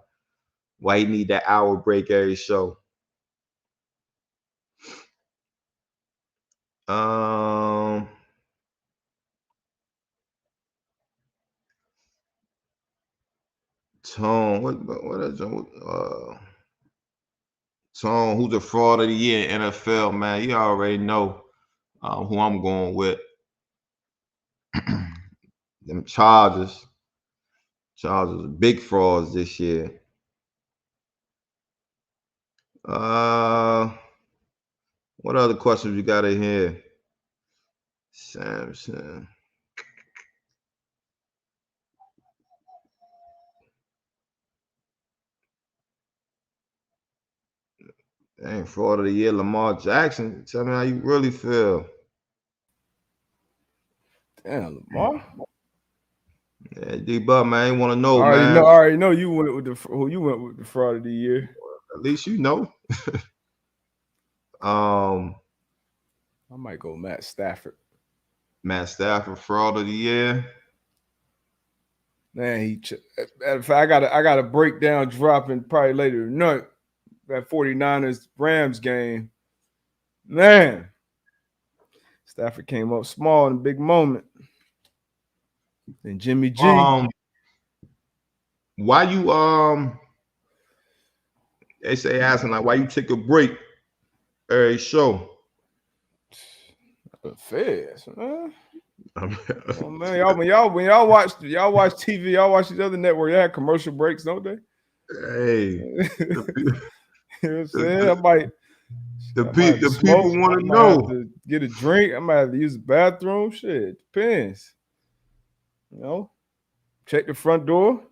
hour break every show. Um, Tone, what is Tone? Who's the fraud of the year in NFL? Man, you already know who I'm going with. Them Chargers, big frauds this year. Uh, what other questions you got in here? Samson. Dang, fraud of the year, Lamar Jackson. Tell me how you really feel. Damn, Lamar. Yeah, D Bud, man, I ain't want to I know, already know. man. I already know you went with who you went with the fraud of the year. At least you know. um, I might go Matt Stafford. Matt Stafford, fraud of the year. Man, matter of fact, I got a breakdown dropping probably later tonight. That 49ers Rams game. Man, Stafford came up small in a big moment. And Jimmy G. Why you they say asking like why you take a break every show? Fast, man. Oh man, y'all watch TV, y'all watch these other networks. They have commercial breaks, don't they? Hey, the, You know what I'm saying? I might have to the people smoke. want I to might have know. to get a drink. I might have to use the bathroom. Shit, depends. You know, check the front door.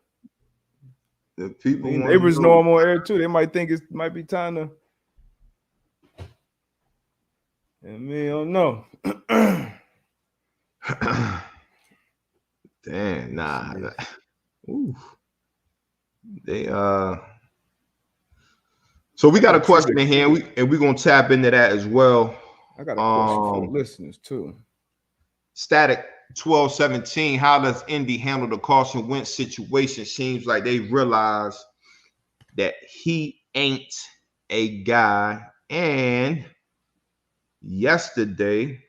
The people want to Neighbors know know. I'm on air too. They might think it might be time to. And me, I don't know. Damn, nah. Ooh. They So we got a question in here, and we're gonna tap into that as well. I got a question for the listeners too. Static 1217. How does Indy handle the Carson Wentz situation? Seems like they realize that he ain't a guy. And yesterday,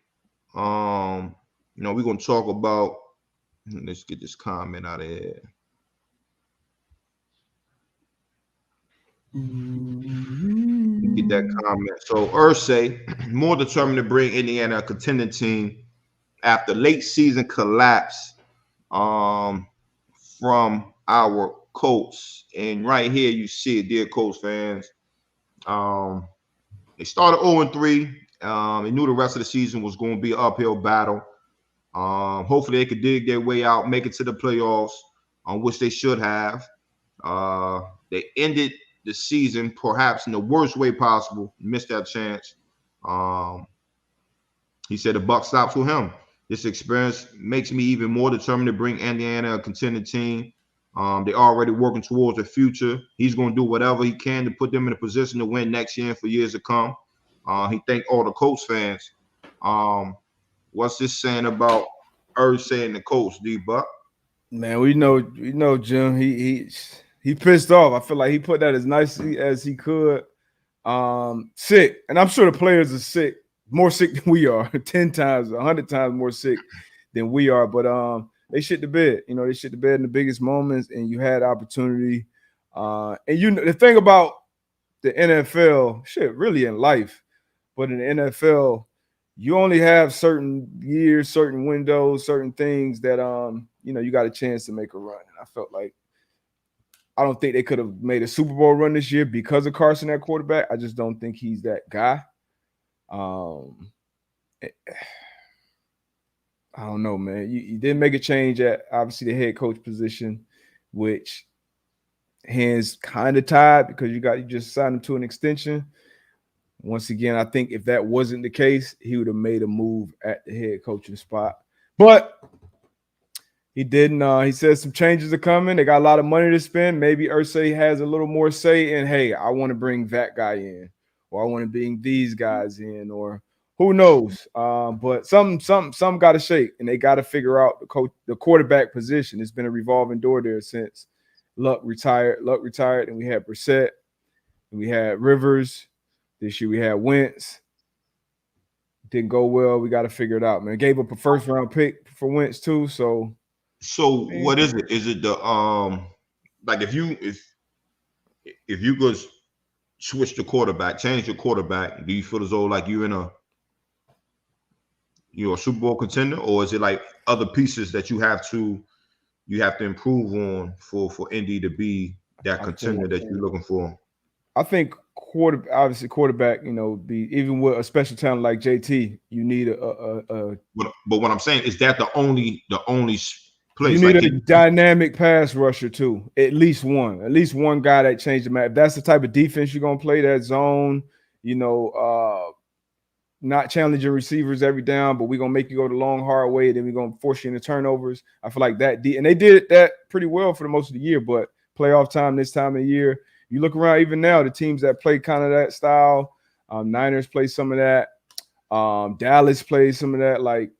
we're gonna talk about. Let's get this comment out of here. Get that comment. So Ursay more determined to bring Indiana a contending team after late season collapse um, from our Colts. And right here you see it, dear Colts fans. Um, they started 0-3. They knew the rest of the season was going to be an uphill battle. Hopefully they could dig their way out, make it to the playoffs, which they should have. They ended the season perhaps in the worst way possible, missed that chance. He said the buck stops with him. This experience makes me even more determined to bring Indiana a contending team. They're already working towards the future. He's going to do whatever he can to put them in a position to win next year and for years to come. He thanked all the Colts fans. What's this saying about Ursay and the Colts, D-Buck? Man, we know, Jim. He pissed off. I feel like he put that as nicely as he could. Sick, and I'm sure the players are sick, more sick than we are, 10 times, 100 times more sick than we are. But they shit the bed. They shit the bed in the biggest moments, and you had opportunity. And the thing about the NFL, shit, really in life, but in the NFL, you only have certain years, certain windows, certain things that you got a chance to make a run. And I felt like I don't think they could have made a Super Bowl run this year because of Carson at quarterback. I just don't think he's that guy. I don't know, man. You didn't make a change at obviously the head coach position, which hands kind of tied because you just signed him to an extension. Once again, I think if that wasn't the case, he would have made a move at the head coaching spot. But he didn't. He said some changes are coming. They got a lot of money to spend. Maybe Ursay has a little more say in, hey, I want to bring that guy in, or I want to bring these guys in, or who knows. But some got to shake, and they got to figure out the quarterback position. It's been a revolving door there since Luck retired, and we had Brissett, and we had Rivers. This year we had Wentz. Didn't go well. We got to figure it out, man. Gave up a first round pick for Wentz too. So what is it? Is it the like if you could switch the quarterback, change your quarterback, do you feel as though like you're a Super Bowl contender, or is it like other pieces that you have to improve on for Indy to be that contender that you're looking for? I think quarterback, even with a special talent like JT, you need a But what I'm saying is that the only place you need a dynamic pass rusher too. At least one guy that changed the map. If that's the type of defense you're gonna play, that zone, not challenging receivers every down, but we're gonna make you go the long, hard way, then we're gonna force you into turnovers. I feel like that and they did that pretty well for the most of the year, but playoff time, this time of year. You look around even now, the teams that play kind of that style, Niners play some of that. Dallas plays some of that. Like,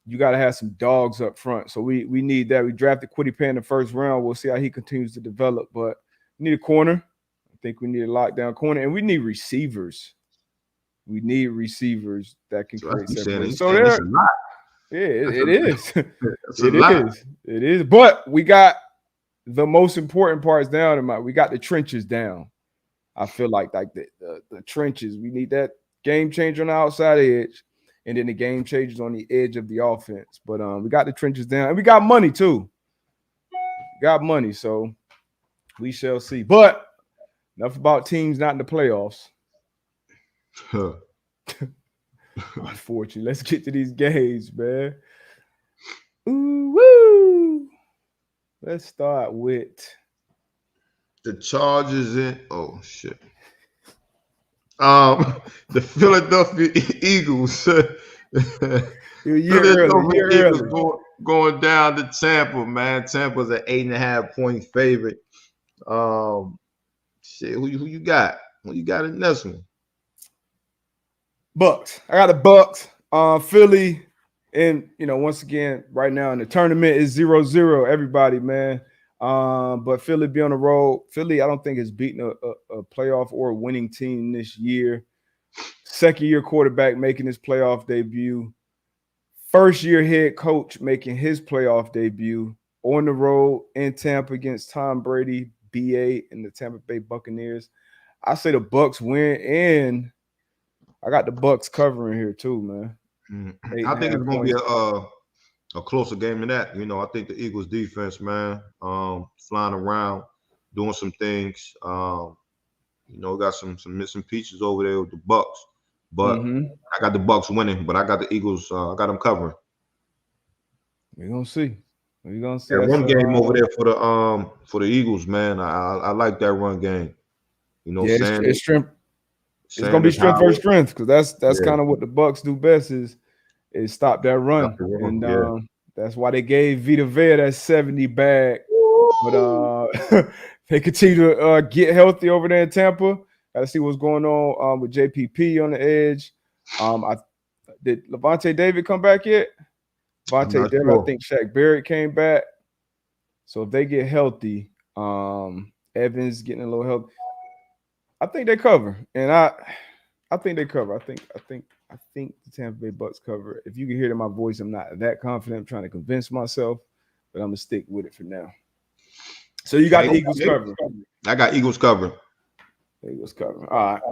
you got to have some dogs up front. So we need that. We drafted Kwity Paye in the first round. We'll see how he continues to develop. But we need a corner. I think we need a lockdown corner. And we need receivers. We need receivers that can create separation. So that's a lot. Yeah, it is. It is. But we got the most important parts down. We got the trenches down. I feel like the trenches. We need that game changer on the outside edge, and then the game changers on the edge of the offense. But we got the trenches down, and we got money too. So we shall see. But enough about teams not in the playoffs. Unfortunately, let's get to these games, man. Ooh, woo. Let's start with the Chargers in. Oh shit. The Philadelphia Eagles. Philadelphia Eagles going down to Tampa, man. Tampa's an 8.5-point favorite. Shit, who you got? Who you got in this one? Bucks. I got the Bucks. Philly, and once again, right now in the tournament is 0-0. Everybody, man. But Philly be on the road. Philly, I don't think has beaten a playoff or a winning team this year. Second year quarterback making his playoff debut. First year head coach making his playoff debut on the road in Tampa against Tom Brady, BA, and the Tampa Bay Buccaneers. I say the Bucks win, and I got the Bucks covering here too, man. Eight I and a think half it's gonna be points. a closer game than that. I think the Eagles defense, man, flying around, doing some things. Got some missing pieces over there with the Bucks, but Mm-hmm. I got the Bucks winning. But I got the Eagles. I got them covering. We're gonna see. We're gonna see. That That's run game over there for the Eagles, man. I like that run game. yeah, it's Sanders, strength. It's gonna be Sanders, strength versus Howard. strength because that's Yeah, kind of what the Bucks do best is stop that that's run, the run. and Yeah. that's why they gave Vita Vea that 70 bag. But Woo! they continue to get healthy over there in Tampa. Got to see what's going on with JPP on the edge. I did Levante David come back yet? I'm Levante not David, I sure. think Shaq Barrett came back. So if they get healthy, Evans getting a little help, I think they cover, and I think they cover. I think the Tampa Bay Bucks cover. If you can hear it in my voice, I'm not that confident. I'm trying to convince myself, but I'm gonna stick with it for now. So you got Hey, the Eagles hey, cover. I got Eagles covering. Eagles cover. All right.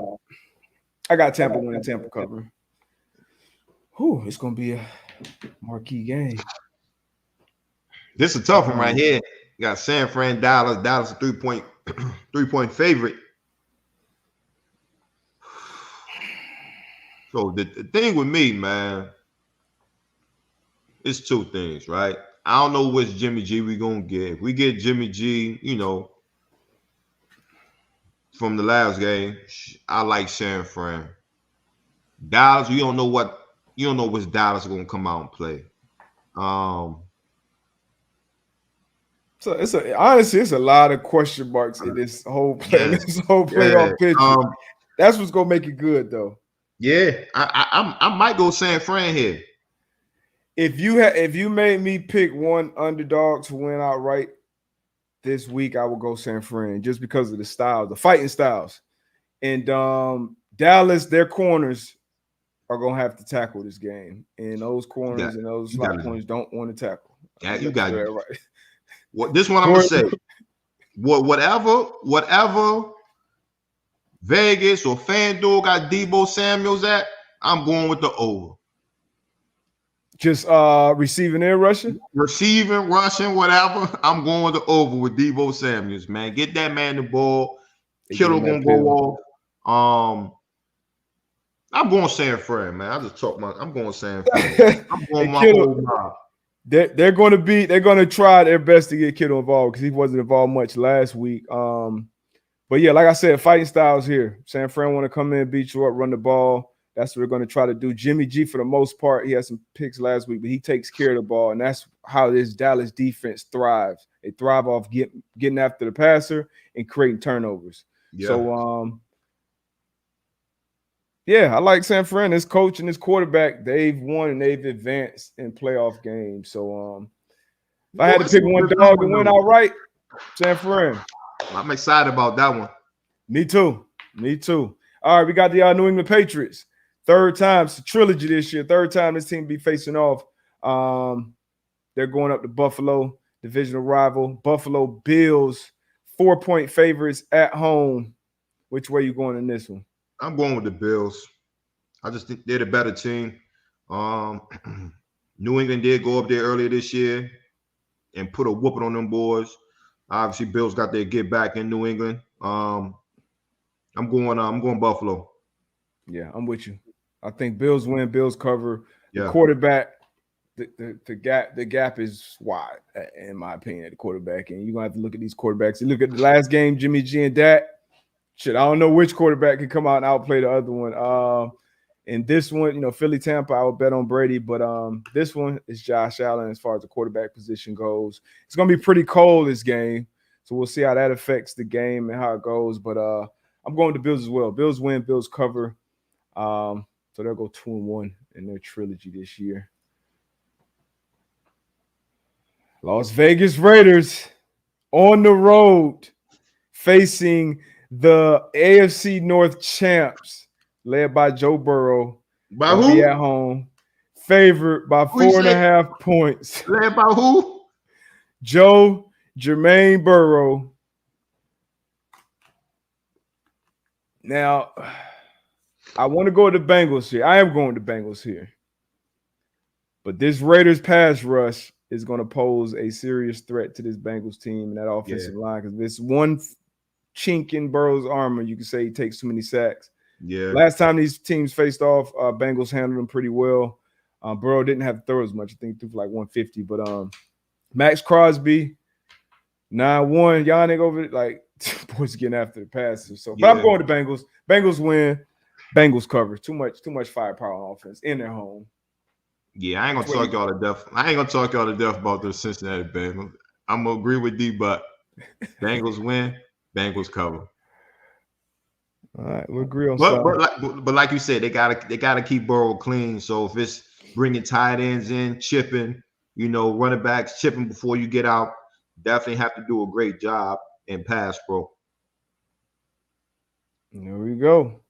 I got Tampa winning. Tampa cover. Whew, it's gonna be a marquee game. This is a tough one right here. You got San Fran, Dallas. Dallas a 3-point 3-point favorite. So the thing with me, man, it's two things, right? I don't know which Jimmy G we gonna get. If we get Jimmy G, from the last game, I like San Fran. Dallas, you don't know which Dallas is gonna come out and play. Um, So honestly, it's a lot of question marks in this whole play, yes, this whole yeah, playoff picture. That's what's gonna make it good, though. yeah. I might go San Fran here. If you made me pick one underdog to win outright this week, I would go San Fran just because of the styles, the fighting styles. And Dallas, their corners are gonna have to tackle this game, and those You got, corners and those you got, slot corners don't want to tackle. yeah, you Let's got. do that right. What this one I'm gonna say? Whatever Vegas or FanDuel got Debo Samuels at, I'm going with the over. Just receiving and rushing. Receiving, rushing, whatever. I'm going with the over with Debo Samuels, man. Get that man the ball. They get Kittle him that gonna go pill. off. I'm going San Fran, man. I just talk my. I'm going San Fran. I'm going And my Kittle, whole mob. they're going to try their best to get Kittle involved because he wasn't involved much last week. But yeah, like I said, fighting styles here. San Fran want to come in, beat you up, run the ball. That's what they're going to try to do. Jimmy G, for the most part, he had some picks last week, but he takes care of the ball, and that's how this Dallas defense thrives. They thrive off getting after the passer and creating turnovers. Yeah. So, yeah, I like San Fran. This coach and this quarterback, they've won and they've advanced in playoff games. So, if I had to pick one dog to win outright, San Fran. I'm excited about that one. Me too. All right, we got the New England Patriots. Third time, it's a trilogy this year. Third time this team be facing off. They're going up to Buffalo, divisional rival. Buffalo Bills, 4-point favorites at home. Which way you going in this one? I'm going with the Bills. I just think they're the better team. New England did go up there earlier this year and put a whooping on them boys. Obviously, Bills got their get back in New England. I'm going Buffalo. Yeah, I'm with you. I think Bills win, Bills cover. The Yeah. quarterback, the gap is wide, in my opinion, at the quarterback. And you're gonna have to look at these quarterbacks. You look at the last game, Jimmy G and Dak. Shit, I don't know which quarterback can come out and outplay the other one. And this one, Philly, Tampa, I would bet on Brady, but this one is Josh Allen as far as the quarterback position goes. It's gonna be pretty cold this game, so we'll see how that affects the game and how it goes. But I'm going to Bills as well. Bills win, Bills cover. So they'll go 2-1 in their trilogy this year. Las Vegas Raiders on the road facing the AFC North champs, led by Joe Burrow. By They'll be who? at home, favored by Who you four and a say? half points. Led by who? Joe Jermaine Burrow. Now, I want to go to the Bengals here. I am going to Bengals here. But this Raiders pass rush is going to pose a serious threat to this Bengals team and that offensive line because this one chink in Burrow's armor, you can say he takes too many sacks. Yeah. Last time these teams faced off, Bengals handled them pretty well. Burrow didn't have to throw as much. I think he threw for like 150. But Max Crosby, 9-1. Yannick over like boys getting after the passes. So, but I'm going to Bengals. Bengals win. Bengals cover. Too much firepower on offense in their home. Yeah, I ain't gonna talk y'all to death. I ain't gonna talk y'all to death about the Cincinnati Bengals. I'm gonna agree with D, but Bengals win, Bengals cover. All right, we'll agree on but like you said, they gotta keep Burrow clean. So if it's bringing tight ends in, chipping, running backs chipping before you get out, definitely have to do a great job in pass pro. There we go.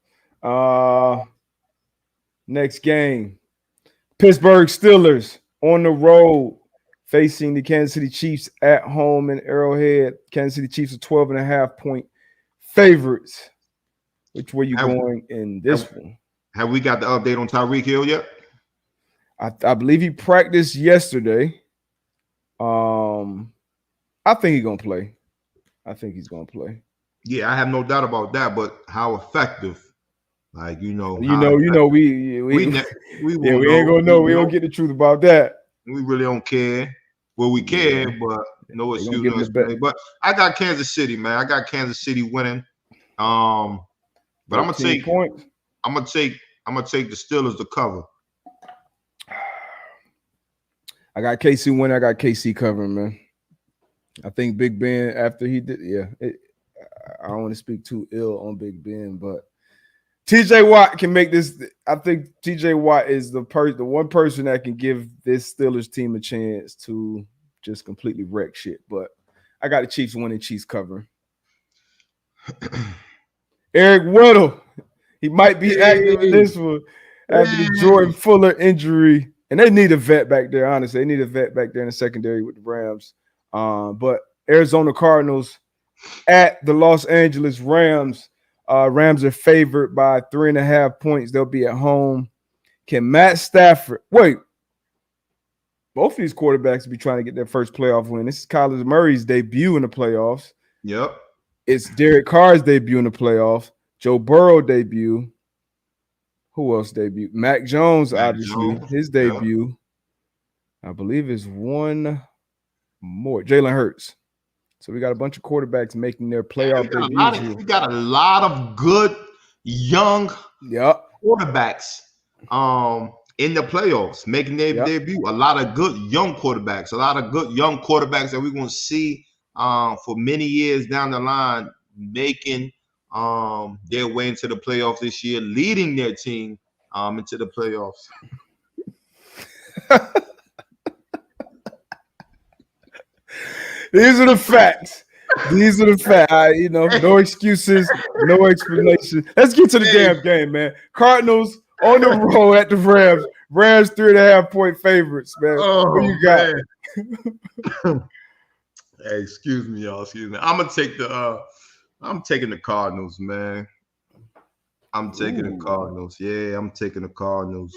Next game. Pittsburgh Steelers on the road facing the Kansas City Chiefs at home in Arrowhead. Kansas City Chiefs are 12.5-point favorites. Which way you going in this one? Have we got the update on Tyreek Hill yet? I believe he practiced yesterday. I think he's gonna play. Yeah, I have no doubt about that. But how effective? Like we we ain't gonna know. We don't get the truth about that. We really don't care. Well, we care, but no excuse, no explain. But I got Kansas City, man. I got Kansas City winning. But I'm gonna take points. I'm gonna take the Steelers to cover. I got KC winning. I got KC covering, man. I think Big Ben after he did, I don't want to speak too ill on Big Ben, but TJ Watt can make this. I think TJ Watt is the one person that can give this Steelers team a chance to just completely wreck shit. But I got the Chiefs winning, Chiefs covering. Eric Weddle, he might be active in this one after the Jordan Fuller injury. And they need a vet back there, honestly. They need a vet back there in the secondary with the Rams. But Arizona Cardinals at the Los Angeles Rams. Rams are favored by 3.5 points. They'll be at home. Can Matt Stafford wait? Both of these quarterbacks will be trying to get their first playoff win. This is Kyler Murray's debut in the playoffs. Yep. It's Derek Carr's debut in the playoffs. Joe Burrow debut. Who else debut? Mac Jones, obviously, his debut. Yep. I believe is one more. Jalen Hurts. So we got a bunch of quarterbacks making their playoff debuts. We got a lot of good young quarterbacks in the playoffs making their debut. A lot of good young quarterbacks. That we're going to see for many years down the line making their way into the playoffs this year, leading their team into the playoffs. These are the facts. No excuses, no explanation. Let's get to the damn game, man. Cardinals on the road at the Rams. Rams 3.5-point favorites, man. What you got? Hey, excuse me, y'all. I'm taking the Cardinals, man. I'm taking the Cardinals. Yeah, I'm taking the Cardinals.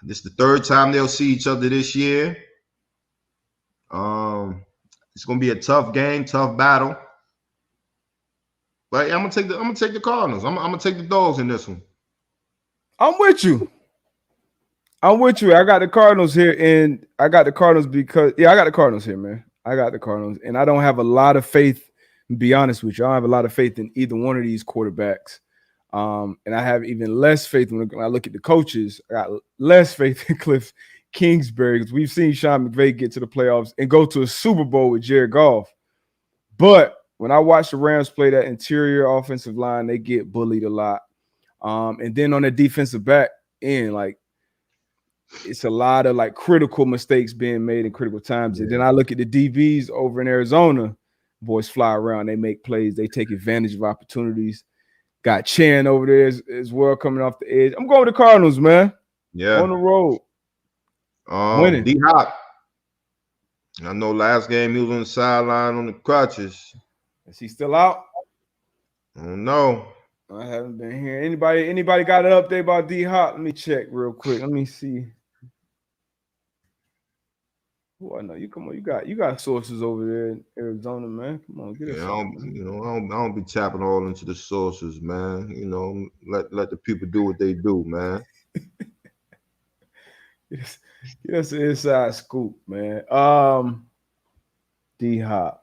This is the third time they'll see each other this year. It's gonna be a tough game, tough battle. But yeah, I'm gonna take the Cardinals. I'm gonna take the dogs in this one. I'm with you. I got the Cardinals here, and I got the Cardinals because I got the Cardinals here, man. I got the Cardinals, and I don't have a lot of faith. To be honest with you, I don't have a lot of faith in either one of these quarterbacks. And I have even less faith when I look at the coaches. I got less faith in Cliff Kingsbury because we've seen Sean McVay get to the playoffs and go to a Super Bowl with Jared Goff. But when I watch the Rams play that interior offensive line, they get bullied a lot. And then on the defensive back end, like it's a lot of like critical mistakes being made in critical times. And then I look at the DBs over in Arizona, boys fly around, they make plays, they take advantage of opportunities. Got Chan over there as well coming off the edge. I'm going with the Cardinals, man. Yeah. On the road. Winning. D Hop. I know last game he was on the sideline on the crutches. Is he still out? I don't know. I haven't been here. Anybody got an update about D Hop? Let me check real quick. Let me see. Oh, I know you. Come on, you got sources over there in Arizona, man. Come on, get us. I don't be tapping all into the sources, man. Let the people do what they do, man. Get us an inside scoop, man. D Hop.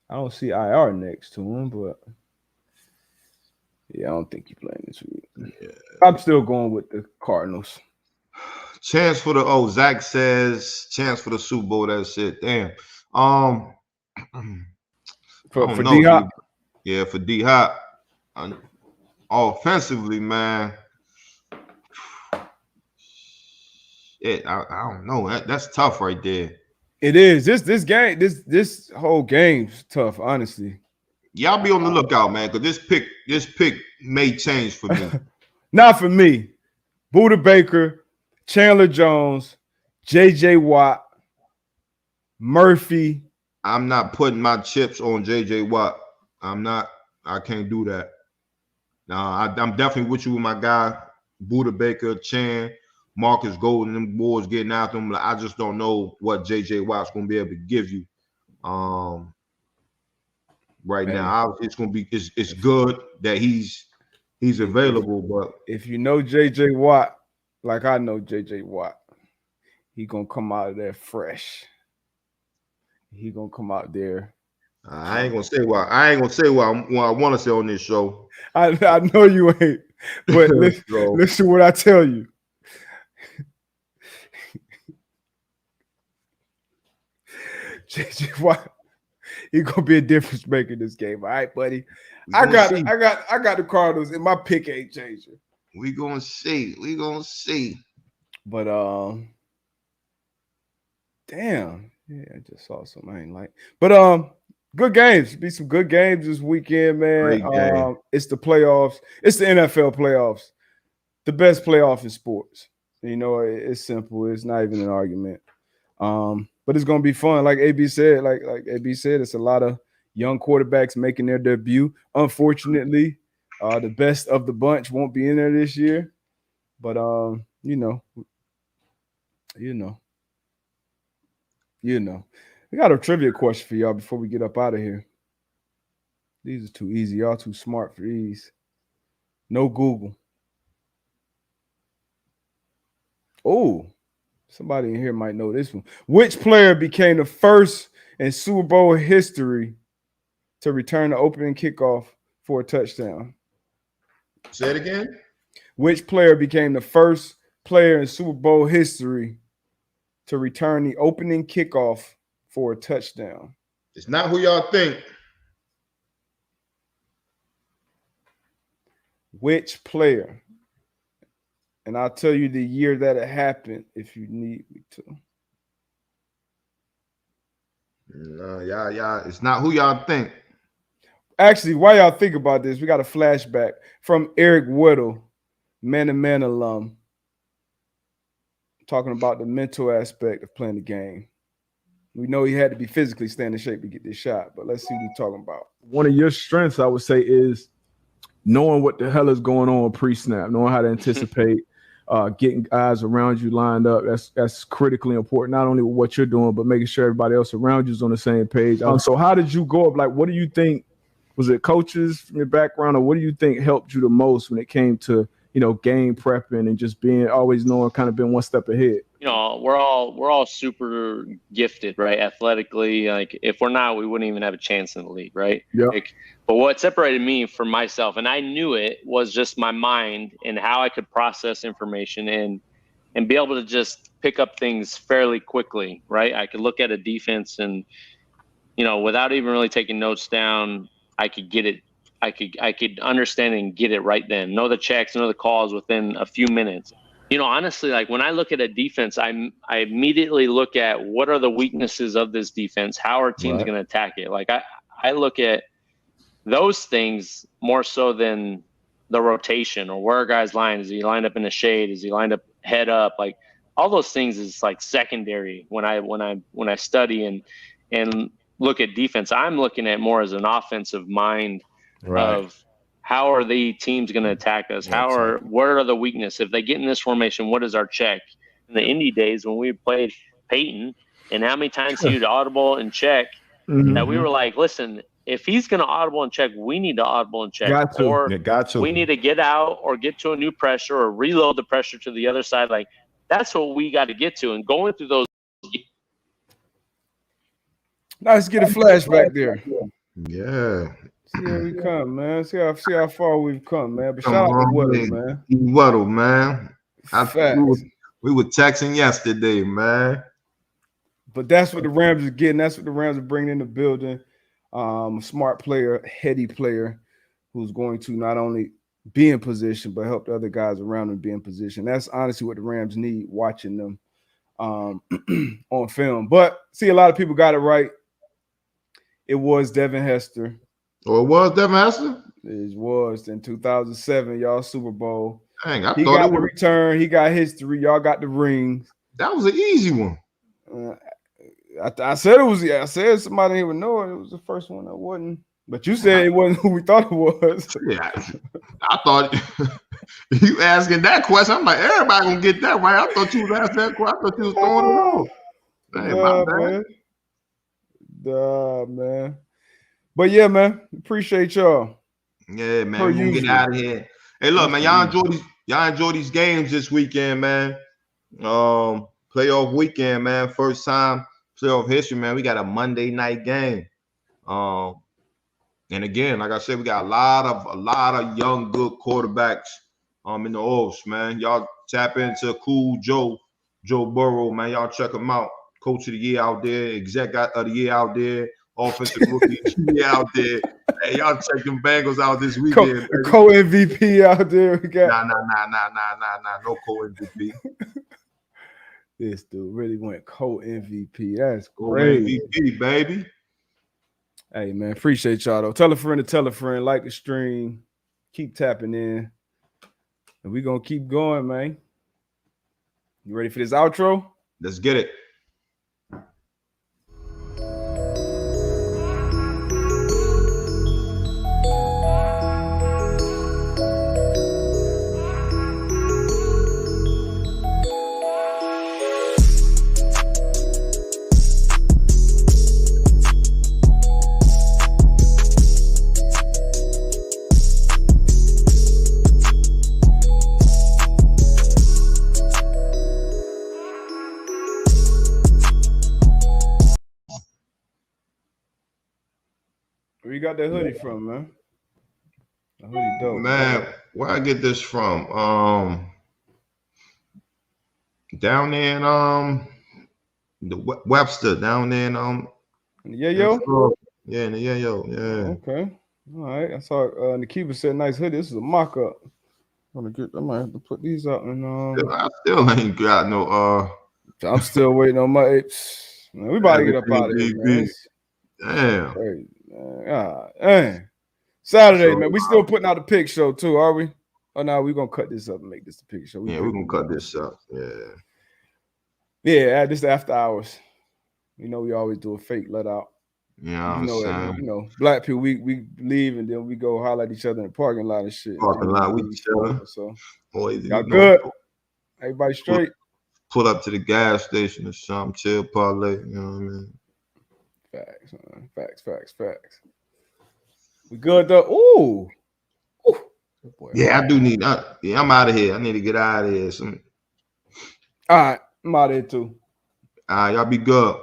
I don't see IR next to him, but yeah, I don't think he's playing this week. Yeah. I'm still going with the Cardinals. Chance for the Zach says chance for the Super Bowl. That's it. Damn. For D Hop. Yeah, for D Hop. Offensively, man. I don't know. That's tough right there. It is. This whole game's tough, honestly. Y'all be on the lookout, man, because this pick may change for me. Not for me. Buda Baker, Chandler Jones, JJ Watt, Murphy. I'm not putting my chips on JJ Watt. I'm not. I can't do that. Nah, I'm definitely with you with my guy, Buda Baker, Chan, Marcus Golden, them boys getting after him. Like, I just don't know what JJ Watt's gonna be able to give you. Right now, it's gonna be it's good that he's available, but if you know JJ Watt, like I know JJ Watt, he gonna come out of there fresh. He gonna come out there. I ain't gonna say what I want to say on this show. I know you ain't, but listen what I tell you. JJ Watt, he gonna be a difference maker in this game. All right, buddy. I got the Cardinals, and my pick ain't changing. We gonna see. But damn, yeah, I just saw something I ain't like. But good games. Be some good games this weekend, man. It's the playoffs. It's the NFL playoffs. The best playoff in sports. You know, it's simple. It's not even an argument. But it's gonna be fun. Like AB said, it's a lot of young quarterbacks making their debut. Unfortunately, the best of the bunch won't be in there this year. But you know. We got a trivia question for y'all before we get up out of here. These are too easy. Y'all too smart for these. No Google. Oh, somebody in here might know this one. Which player became the first in Super Bowl history to return the opening kickoff for a touchdown? Say it again. Which player became the first player in Super Bowl history to return the opening kickoff for a touchdown? It's not who y'all think. Which player? And I'll tell you the year that it happened if you need me to. Yeah. It's not who y'all think. Actually, while y'all think about this, we got a flashback from Eric Weddle, Man alum, talking about the mental aspect of playing the game. We know he had to be physically staying in shape to get this shot, but let's see what he's talking about. One of your strengths, I would say, is knowing what the hell is going on pre-snap, knowing how to anticipate, getting guys around you lined up. That's critically important, not only with what you're doing, but making sure everybody else around you is on the same page. So how did you go up? Like, what do you think? Was it coaches from your background, or what do you think helped you the most when it came to, game prepping and just always knowing, kind of being one step ahead? We're all super gifted, right? Athletically, like if we're not, we wouldn't even have a chance in the league, right? Yeah. But what separated me from myself, and I knew it, was just my mind and how I could process information and be able to just pick up things fairly quickly, right? I could look at a defense and, without even really taking notes down, I could get it. I could understand and get it right then. Know the checks, know the calls within a few minutes. honestly, like when I look at a defense, I immediately look at what are the weaknesses of this defense? How are teams going to attack it? Like I look at those things more so than the rotation or where a guy's lying. Is he lined up in the shade? Is he lined up head up? Like all those things is like secondary when I study and look at defense. I'm looking at more as an offensive mind of how are the teams going to attack us? What are the weaknesses? If they get in this formation, what is our check? In the Indy days when we played Peyton, and how many times he would audible and check that we were like, listen, if he's going to audible and check, we need to audible and check. Got to. We need to get out or get to a new pressure or reload the pressure to the other side. Like that's what we got to get to. And going through those. Nice to get a flashback there. Yeah. See how we come, man. See how far we've come, man. But shout out to Weddle, man. Weddle, man. Facts. We were texting yesterday, man. But that's what the Rams are getting. That's what the Rams are bringing in the building. Smart player, heady player, who's going to not only be in position, but help the other guys around him be in position. That's honestly what the Rams need, watching them on film. But see, a lot of people got it right. It was Devin Hester. Oh, it was Devin Hester? It was in 2007, y'all Super Bowl. Dang, he got the return. He got history. Y'all got the rings. That was an easy one. I said it was. Yeah, I said somebody didn't even know it. It was the first one that wasn't. But you said it wasn't who we thought it was. Yeah, I thought you asking that question. I'm like, everybody gonna get that right. I thought you was asking that question. I thought you was throwing it off. Man. But yeah, man, appreciate y'all. Yeah, man, we're gonna get out of here. Hey, look, man, y'all enjoy these games this weekend, man. Playoff weekend, man. First time playoff history, man. We got a Monday night game. And again, like I said, we got a lot of young, good quarterbacks in the O's, man. Y'all tap into Cool Joe Burrow, man. Y'all check him out. Coach of the year out there, exec of the year out there, offensive rookie of the year out there. Hey, y'all check them Bengals out this weekend. Co-MVP out there. We got nah. No co-MVP. This dude really went co-MVP. That's great. MVP, baby. Hey, man, appreciate y'all, though. Tell a friend to tell a friend. Like the stream. Keep tapping in. And we're going to keep going, man. You ready for this outro? Let's get it. Where you got that hoodie from, man? The hoodie dope. Man, where I get this from? Down there in the Webster, down there in Yayo? Yeah, in the Yayo, yeah. Okay. All right. I saw Nakiba said nice hoodie. This is a mock-up. I might have to put these out and I still ain't got no I'm still waiting on my man, we about to get up out of here, man. Damn. Crazy, man. Dang. Saturday, man. We still putting out a pig show too, are we? Oh no, we're gonna cut this up and make this the pig show. We're gonna cut this up. Yeah. Yeah, this after hours. You know, we always do a fake let out. Yeah, you know, black people, we leave and then we go holler at each other in the parking lot and shit. Parking lot with each other. So boys, y'all good. Everybody straight. Pull up to the gas station or something, chill, parlay. You know what I mean? Facts, man. Facts. We good though. Ooh. Boy, yeah, I do need. I'm out of here. I need to get out of here. All right, I'm out of here too. All right, y'all be good.